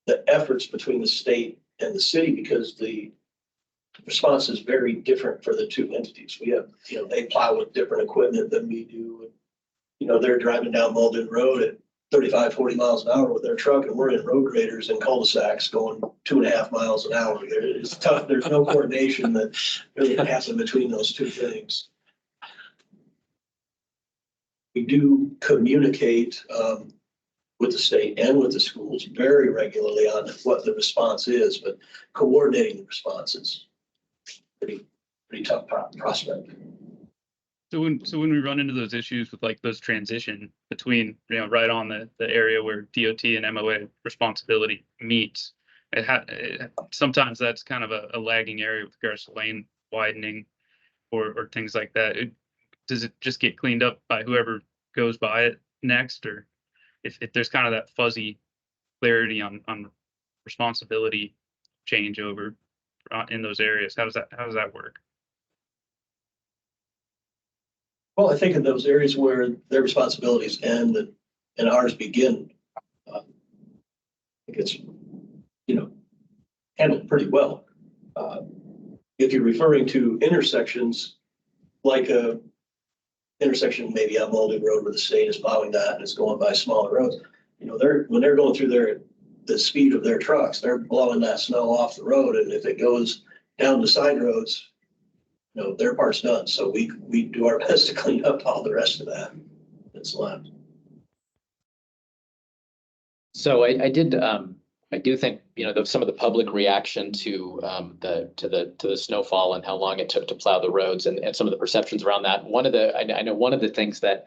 the efforts between the state and the city because the response is very different for the two entities. We have, they plow with different equipment than we do. They're driving down Malden Road at 35, 40 miles an hour with their truck, and we're in road graders and cul-de-sacs going 2.5 miles an hour. It's tough. There's no coordination that really happens between those two things. We do communicate with the state and with the schools very regularly on what the response is, but coordinating the response is pretty tough prospect. So when we run into those issues with like those transition between, right on the area where DOT and MOA responsibility meets, sometimes that's kind of a lagging area with regards to lane widening or things like that. Does it just get cleaned up by whoever goes by it next, or if there's kind of that fuzzy clarity on responsibility changeover in those areas, how does that work? Well, I think in those areas where their responsibilities end and ours begin, I think it's, handled pretty well. If you're referring to intersections, like a intersection maybe on Malden Road where the state is plowing that and it's going by smaller roads, when they're going through the speed of their trucks, they're blowing that snow off the road. And if it goes down the side roads, their part's done. So we do our best to clean up all the rest of that that's left. So I do think, some of the public reaction to the snowfall and how long it took to plow the roads and some of the perceptions around that. I know one of the things that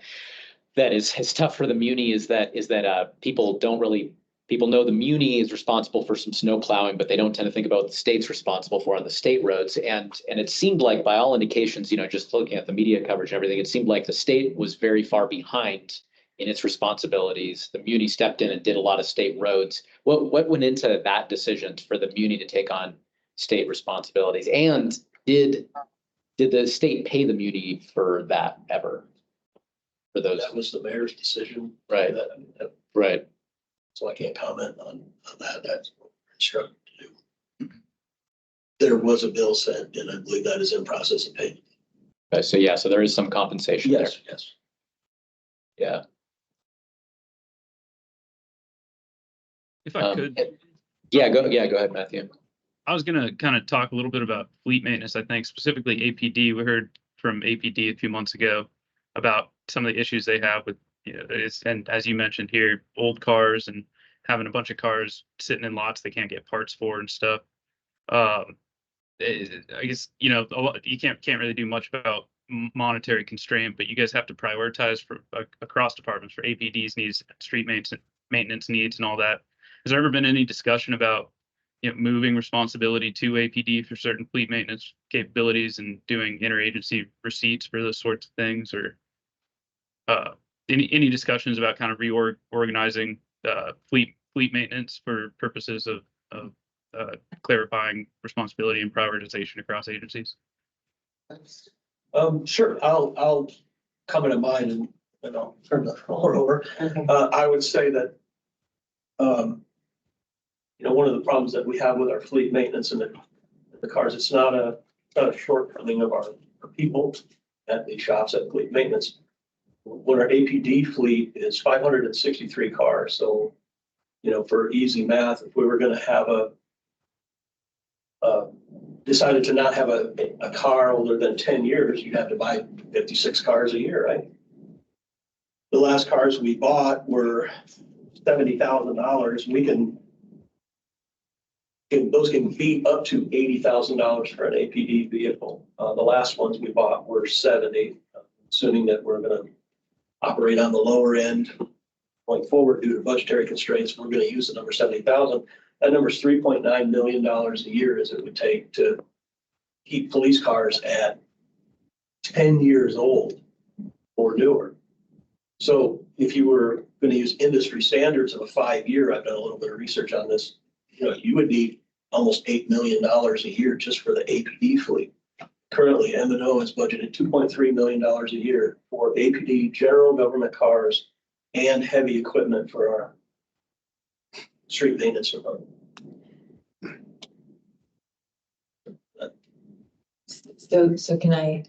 is tough for the Muni is that people know the Muni is responsible for some snow plowing, but they don't tend to think about what the state's responsible for on the state roads. And it seemed like, by all indications, just looking at the media coverage and everything, it seemed like the state was very far behind in its responsibilities. The Muni stepped in and did a lot of state roads. What went into that decision for the Muni to take on state responsibilities? And did the state pay the Muni for that ever? For those? That was the mayor's decision. Right. Right. So I can't comment on that. That's what we're instructed to do. There was a bill sent, and I believe that is in process of payment. Okay, so there is some compensation there. Yes. Yeah. If I could. Yeah, go ahead, Matthew. I was going to kind of talk a little bit about fleet maintenance, I think, specifically APD. We heard from APD a few months ago about some of the issues they have with, and as you mentioned here, old cars and having a bunch of cars sitting in lots they can't get parts for and stuff. I guess, you can't really do much about monetary constraint, but you guys have to prioritize for across departments for APD's needs, street maintenance needs and all that. Has there ever been any discussion about moving responsibility to APD for certain fleet maintenance capabilities and doing interagency receipts for those sorts of things, or any discussions about kind of reorganizing fleet maintenance for purposes of clarifying responsibility and prioritization across agencies? Sure. I'll comment on mine and I'll turn the floor over. I would say that one of the problems that we have with our fleet maintenance and the cars, it's not a shortcoming of our people at the shops at fleet maintenance. when our APD fleet is 563 cars, so, you know, for easy math, if we were gonna have decided to not have a car older than 10 years, you'd have to buy 56 cars a year, right? The last cars we bought were $70,000. Those can be up to $80,000 for an APD vehicle. The last ones we bought were 70, assuming that we're gonna operate on the lower end going forward due to budgetary constraints. We're gonna use the number 70,000. That number is $3.9 million a year as it would take to keep police cars at 10 years old or newer. So if you were going to use industry standards of a 5-year, I've done a little bit of research on this, you know, you would need almost $8 million a year just for the APD fleet. Currently, M&O has budgeted $2.3 million a year for APD general government cars and heavy equipment for our street maintenance department. So can I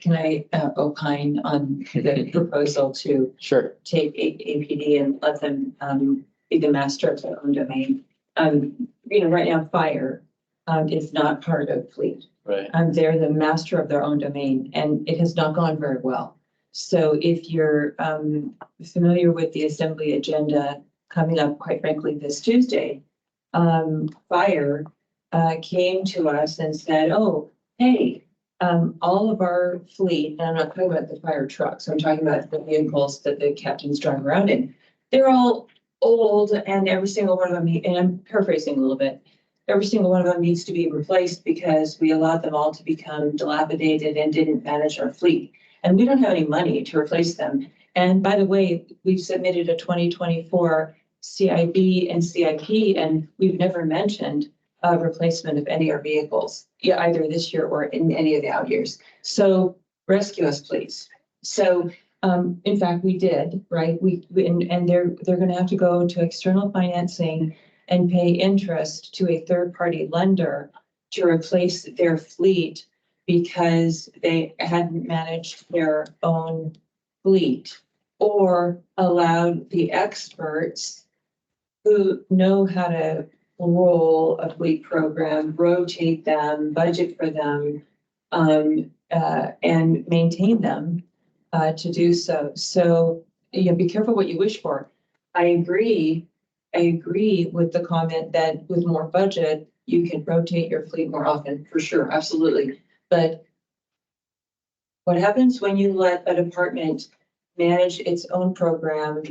opine on the proposal to Sure. take APD and let them be the master of their own domain? You know, right now, fire is not part of fleet. Right. They're the master of their own domain, and it has not gone very well. So if you're familiar with the assembly agenda coming up, quite frankly, this Tuesday, fire came to us and said, oh, hey, all of our fleet, and I'm not talking about the fire trucks, I'm talking about the vehicles that the captains drive around in. They're all old, and every single one of them, and I'm paraphrasing a little bit, every single one of them needs to be replaced because we allowed them all to become dilapidated and didn't manage our fleet. And we don't have any money to replace them. And by the way, we've submitted a 2024 CIB and CIP, and we've never mentioned replacement of any of our vehicles, yeah, either this year or in any of the out years. So rescue us, please. So in fact, we did, right? And they're going to have to go to external financing and pay interest to a third-party lender to replace their fleet because they hadn't managed their own fleet or allowed the experts who know how to roll a fleet program, rotate them, budget for them, and maintain them to do so. So, you know, be careful what you wish for. I agree with the comment that with more budget, you can rotate your fleet more often, for sure, absolutely. But what happens when you let a department manage its own program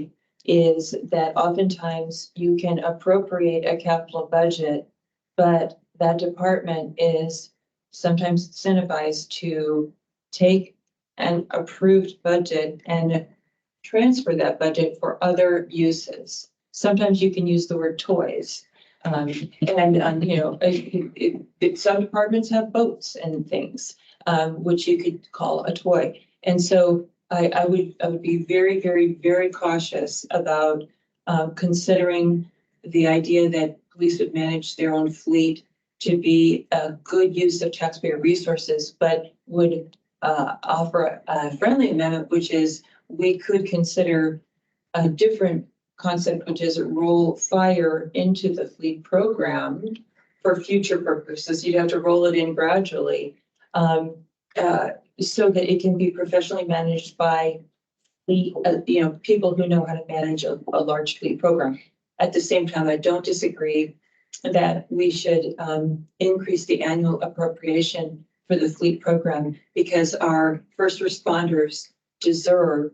is that oftentimes you can appropriate a capital budget, but that department is sometimes incentivized to take an approved budget and transfer that budget for other uses. Sometimes you can use the word toys. You know, some departments have boats and things, which you could call a toy. And so I would be very, very, very cautious about considering the idea that police would manage their own fleet to be a good use of taxpayer resources, but would offer a friendly amendment, which is we could consider a different concept, which is roll fire into the fleet program for future purposes. You'd have to roll it in gradually. So that it can be professionally managed by the, you know, people who know how to manage a large fleet program. At the same time, I don't disagree that we should increase the annual appropriation for the fleet program because our first responders deserve,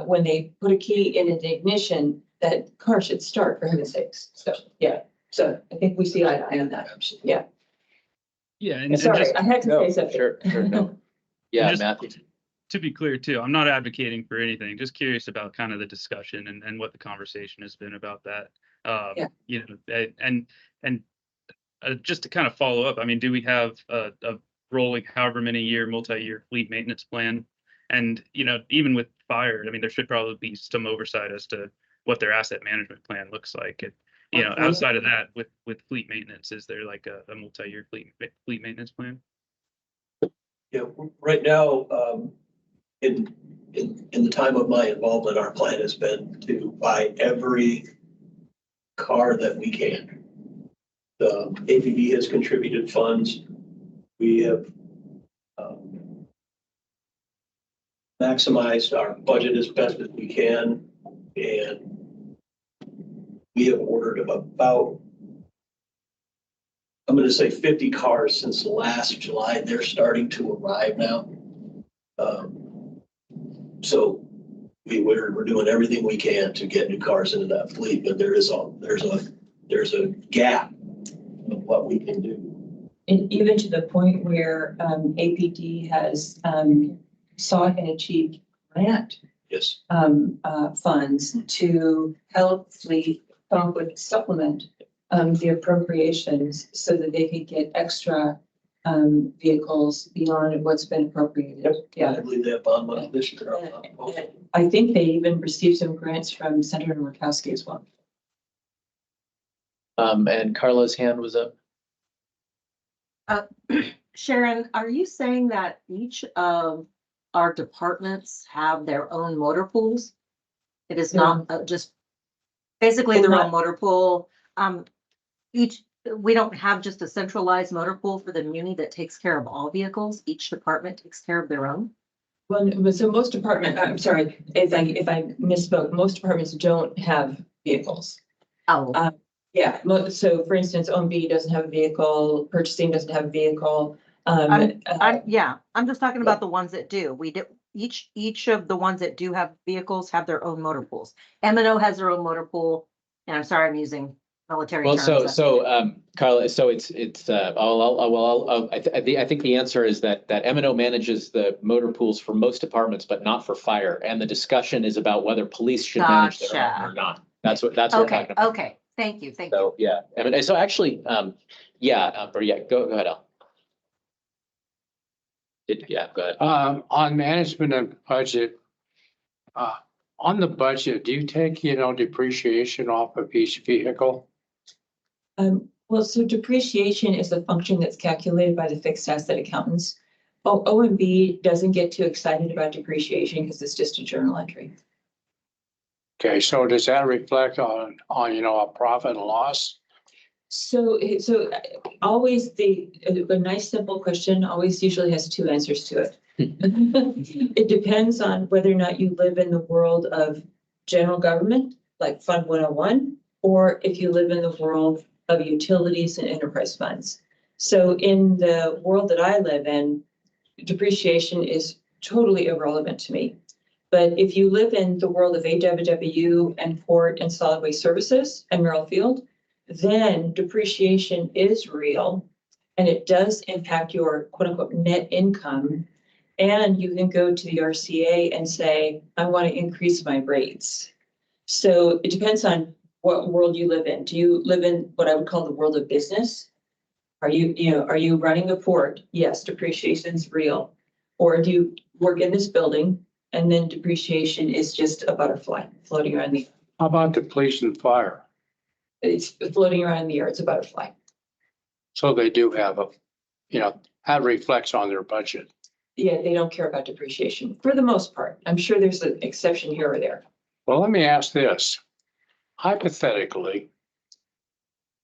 when they put a key in an ignition, that car should start, for heaven's sakes. So, yeah. So I think we see eye to eye on that. Absolutely. Yeah. Yeah, and Sorry, just I had to say something. Sure, no. Yeah, Just- Matthew. to be clear too, I'm not advocating for anything, just curious about kind of the discussion and what the conversation has been about that. Yeah. You know, and just to kind of follow up, I mean, do we have a rolling however many year, multi-year fleet maintenance plan? And, you know, even with fire, I mean, there should probably be some oversight as to what their asset management plan looks like. And, you know, outside of that, with fleet maintenance, is there like a multi-year fleet maintenance plan? Yeah, right now, in the time of my involvement, our plan has been to buy every car that we can. The APD has contributed funds. We have maximized our budget as best as we can, and we have ordered about, I'm going to say 50 cars since last July. They're starting to arrive now. So we're doing everything we can to get new cars into that fleet, but there's a gap of what we can do. And even to the point where APD has sought and achieved grant Yes. funds to help fleet come up with supplement the appropriations so that they could get extra vehicles beyond what's been appropriated. Yeah. I believe they have bond money this year. I think they even received some grants from Senator Murkowski as well. And Carla's hand was up. Sharon, are you saying that each of our departments have their own motor pools? It is not just basically their own motor pool. We don't have just a centralized motor pool for the muni that takes care of all vehicles. Each department takes care of their own. Well, so most department, I'm sorry if I misspoke, most departments don't have vehicles. Oh, Yeah, so for instance, OMB doesn't have a vehicle, purchasing doesn't have a vehicle. I'm just talking about the ones that do. We do, each of the ones that do have vehicles have their own motor pools. M&O has their own motor pool, and I'm sorry, I'm using military Well, terms. Carla, so I think the answer is that M&O manages the motor pools for most departments, but not for fire. And the discussion is about whether police should manage their own or not. That's what we're talking about. Okay, thank you. So, yeah, M&O, so actually, go ahead, Al. Go ahead. On management and budget, on the budget, do you take, depreciation off of each vehicle? Well, so depreciation is a function that's calculated by the fixed asset accountants. OMB doesn't get too excited about depreciation because it's just a journal entry. Okay, so does that reflect on a profit and loss? So always a nice simple question always usually has two answers to it. It depends on whether or not you live in the world of general government, like Fund 101, or if you live in the world of utilities and enterprise funds. So in the world that I live in, depreciation is totally irrelevant to me. But if you live in the world of AWW and Port and Solid Waste Services and Merrill Field, then depreciation is real and it does impact your quote unquote net income. And you can go to the RCA and say, I want to increase my rates. So it depends on what world you live in. Do you live in what I would call the world of business? Are you running a port? Yes, depreciation is real. Or do you work in this building and then depreciation is just a butterfly floating around the air? How about the police and fire? It's floating around in the air. It's a butterfly. So they do have that reflects on their budget. Yeah, they don't care about depreciation for the most part. I'm sure there's an exception here or there. Well, let me ask this. Hypothetically,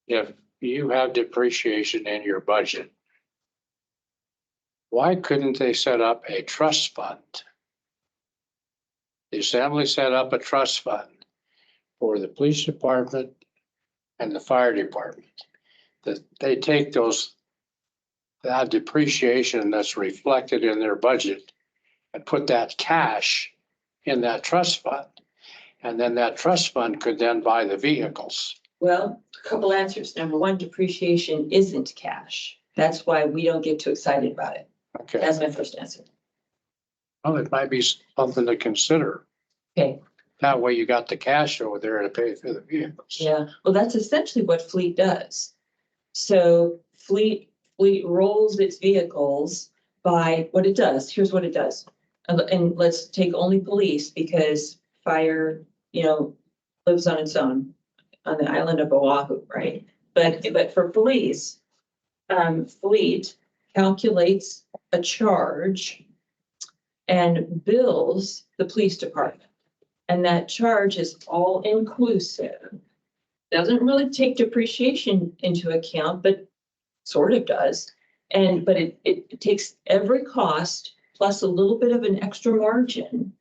if you have depreciation in your budget, why couldn't they set up a trust fund? The assembly set up a trust fund for the police department and the fire department. That they take that depreciation that's reflected in their budget and put that cash in that trust fund. And then that trust fund could then buy the vehicles. Well, a couple answers. Number one, depreciation isn't cash. That's why we don't get too excited about it. Okay. That's my first answer. Well, it might be something to consider. Okay. That way you got the cash over there to pay for the vehicles. Yeah. Well, that's essentially what Fleet does. So Fleet rolls its vehicles by what it does. Here's what it does. And let's take only police because fire, lives on its own on the island of Oahu, right? But for police, Fleet calculates a charge and bills the police department. And that charge is all inclusive. Doesn't really take depreciation into account, but sort of does. But it takes every cost plus a little bit of an extra margin,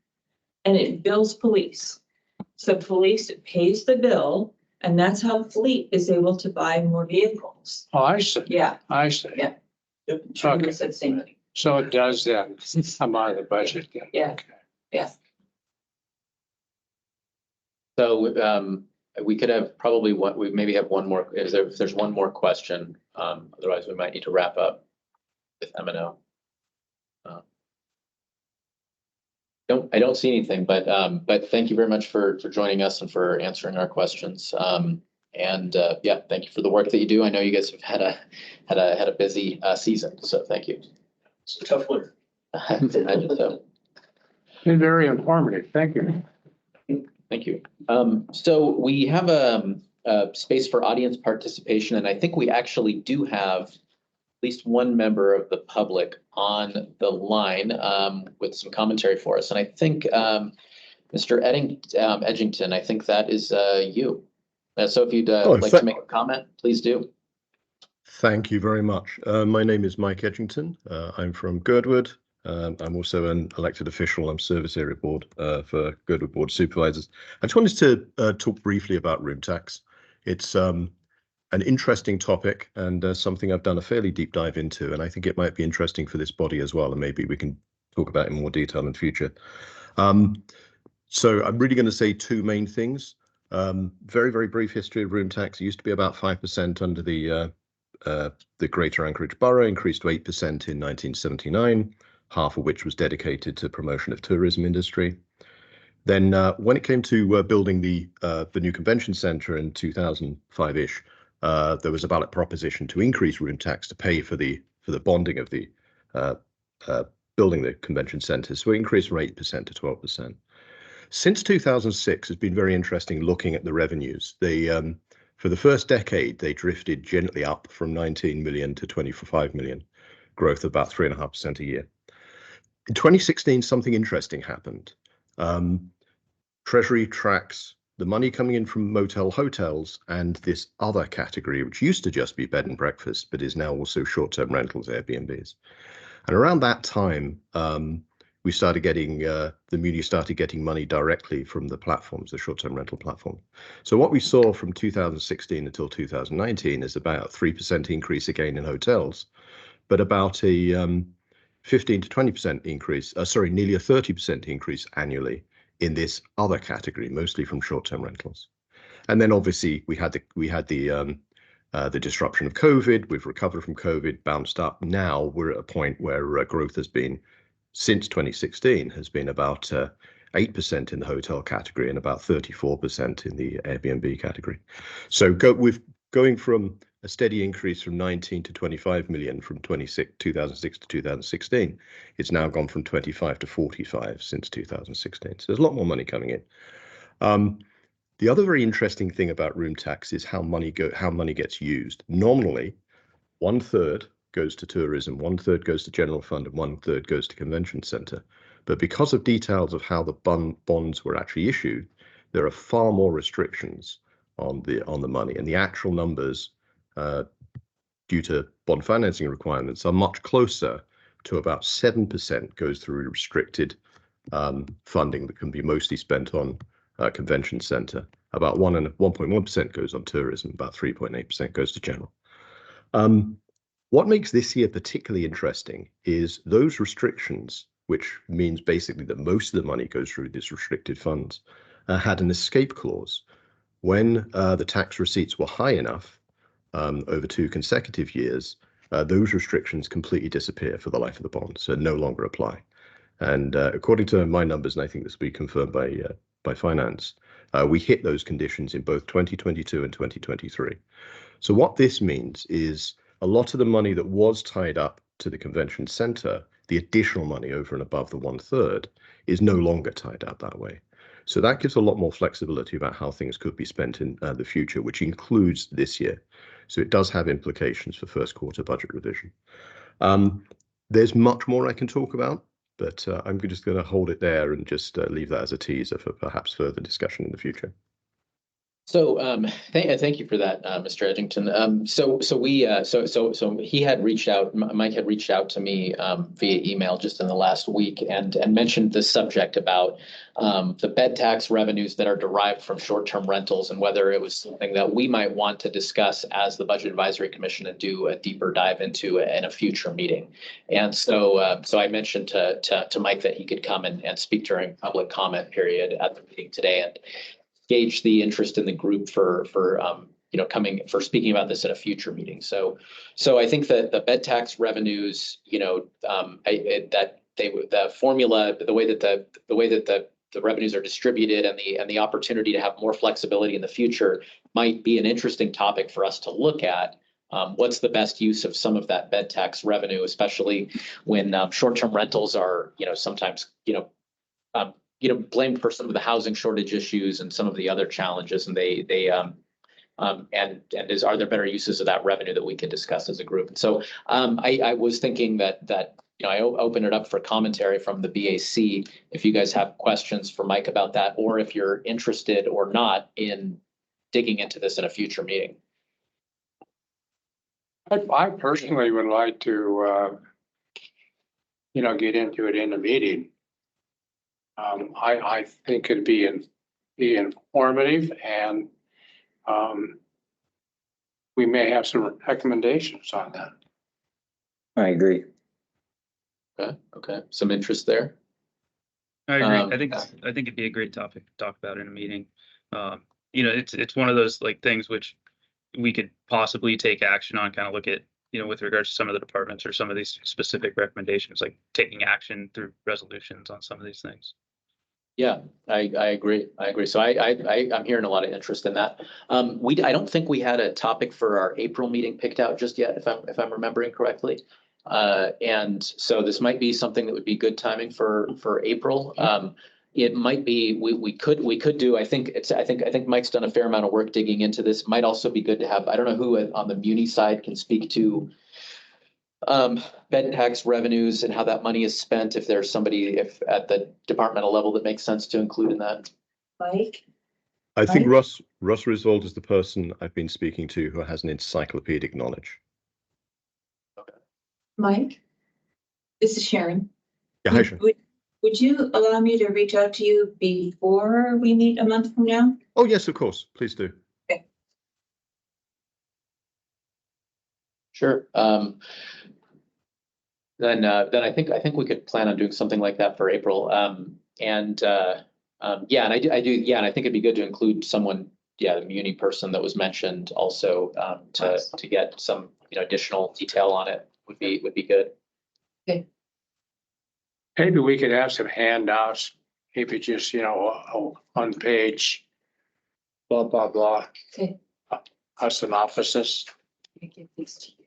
and it bills police. So police pays the bill, and that's how fleet is able to buy more vehicles. Oh, I see. Yeah. I see. Yeah. Yep. Okay. Said the same thing. So it does then come out of the budget then. Yeah. Okay. Yeah. So we could have probably we maybe have one more, if there's one more question, otherwise we might need to wrap up with M&O. I don't see anything, but thank you very much for joining us and for answering our questions. Yeah, thank you for the work that you do. I know you guys have had a busy season, so thank you. It's a tough winter. I imagine so. Been very informative. Thank you. Thank you. So we have a space for audience participation, and I think we actually do have at least one member of the public on the line with some commentary for us. And I think Mr. Edgington, I think that is you. So if you'd like to make a comment, please do. Thank you very much. My name is Mike Edgington. I'm from Girdwood. I'm also an elected official. I'm service area board for Girdwood Board of Supervisors. I just wanted to talk briefly about room tax. It's an interesting topic and something I've done a fairly deep dive into, and I think it might be interesting for this body as well, and maybe we can talk about it in more detail in the future. So I'm really going to say two main things. Very, very brief history of room tax. It used to be about 5% under the Greater Anchorage Borough, increased to 8% in 1979, half of which was dedicated to promotion of tourism industry. Then when it came to building the new convention centre in 2005-ish, there was a ballot proposition to increase room tax to pay for the bonding of the building the convention centre. So it increased from 8% to 12%. Since 2006, it's been very interesting looking at the revenues. They for the first decade, they drifted gently up from 19 million to 25 million, growth of about 3.5% a year. In 2016, something interesting happened. Treasury tracks the money coming in from motel hotels and this other category, which used to just be bed and breakfast, but is now also short-term rentals, Airbnbs. And around that time, we started getting, the Muni started getting money directly from the platforms, the short-term rental platform. So what we saw from 2016 until 2019 is about a 3% increase again in hotels, but about a 15 to 20% increase, nearly a 30% increase annually in this other category, mostly from short-term rentals. And then obviously we had the disruption of COVID. We've recovered from COVID, bounced up. Now we're at a point where growth has been, since 2016, has been about 8% in the hotel category and about 34% in the Airbnb category. So we've going from a steady increase from 19 to 25 million from 2006 to 2016. It's now gone from 25 to 45 since 2016. So there's a lot more money coming in. The other very interesting thing about room tax is how money gets used. Nominally, 1/3 goes to tourism, 1/3 goes to general fund, and 1/3 goes to convention centre. But because of details of how the bonds were actually issued, there are far more restrictions on the money, and the actual numbers, due to bond financing requirements, are much closer to about 7% goes through restricted funding that can be mostly spent on convention centre. About 1.1% goes on tourism, about 3.8% goes to general. What makes this year particularly interesting is those restrictions, which means basically that most of the money goes through these restricted funds, had an escape clause. When the tax receipts were high enough over 2 consecutive years, those restrictions completely disappear for the life of the bond, so no longer apply. And according to my numbers, and I think this will be confirmed by finance, we hit those conditions in both 2022 and 2023. So what this means is a lot of the money that was tied up to the convention centre, the additional money over and above the 1/3, is no longer tied up that way. So that gives a lot more flexibility about how things could be spent in the future, which includes this year. So it does have implications for first quarter budget revision. There's much more I can talk about, but I'm just going to hold it there and just leave that as a teaser for perhaps further discussion in the future. So, thank you for that, Mr. Edgington. So he had reached out, Mike had reached out to me, via email just in the last week and mentioned this subject about, the bed tax revenues that are derived from short-term rentals and whether it was something that we might want to discuss as the Budget Advisory Commission and do a deeper dive into in a future meeting. And so I mentioned to Mike that he could come and speak during public comment period at the meeting today and gauge the interest in the group for speaking about this at a future meeting. So I think that the bed tax revenues, the formula, the way that the revenues are distributed and the opportunity to have more flexibility in the future might be an interesting topic for us to look at. What's the best use of some of that bed tax revenue, especially when short-term rentals are, sometimes, blamed for some of the housing shortage issues and some of the other challenges, and are there better uses of that revenue that we can discuss as a group? And so I was thinking that I open it up for commentary from the BAC if you guys have questions for Mike about that, or if you're interested or not in digging into this in a future meeting. I personally would like to, get into it in a meeting. I think it'd be informative, and we may have some recommendations on that. I agree. Okay. Some interest there. I agree. I think it'd be a great topic to talk about in a meeting. It's one of those things which we could possibly take action on, kind of look at, with regards to some of the departments or some of these specific recommendations, like taking action through resolutions on some of these things. Yeah, I agree. So I'm hearing a lot of interest in that. I don't think we had a topic for our April meeting picked out just yet, if I'm remembering correctly. And so this might be something that would be good timing for April. It might be, we could do, I think Mike's done a fair amount of work digging into this. Might also be good to have, I don't know who on the Muni side can speak to bed tax revenues and how that money is spent, if there's somebody at the departmental level that makes sense to include in that. Mike? I think Russ Risvold is the person I've been speaking to who has an encyclopedic knowledge. Mike? This is Sharon. Yeah, hi, Sharon. Would you allow me to reach out to you before we meet a month from now? Oh, yes, of course. Please do. Okay. Sure. Then I think we could plan on doing something like that for April. And I think it'd be good to include someone, the Muni person that was mentioned also, to get some additional detail on it would be good. Okay. Maybe we could have some handouts, maybe just, on page, blah, blah, blah. Okay. A synopsis. I give this to you.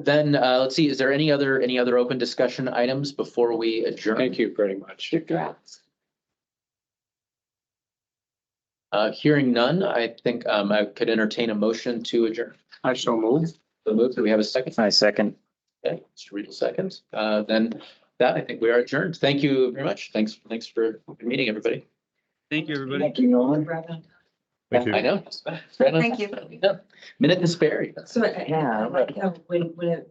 Then let's see, is there any other open discussion items before we adjourn? Thank you very much. Your drafts. Hearing none, I think I could entertain a motion to adjourn. I so move. The move, do we have a second? I second. Okay, Mr. Riedel seconds. Then that, I think we are adjourned. Thank you very much. Thanks for meeting, everybody. Thank you, everybody. Thank you, Nolan. Thank you. I know. Thank you. Minute to spare. So, Yeah, I like how when it's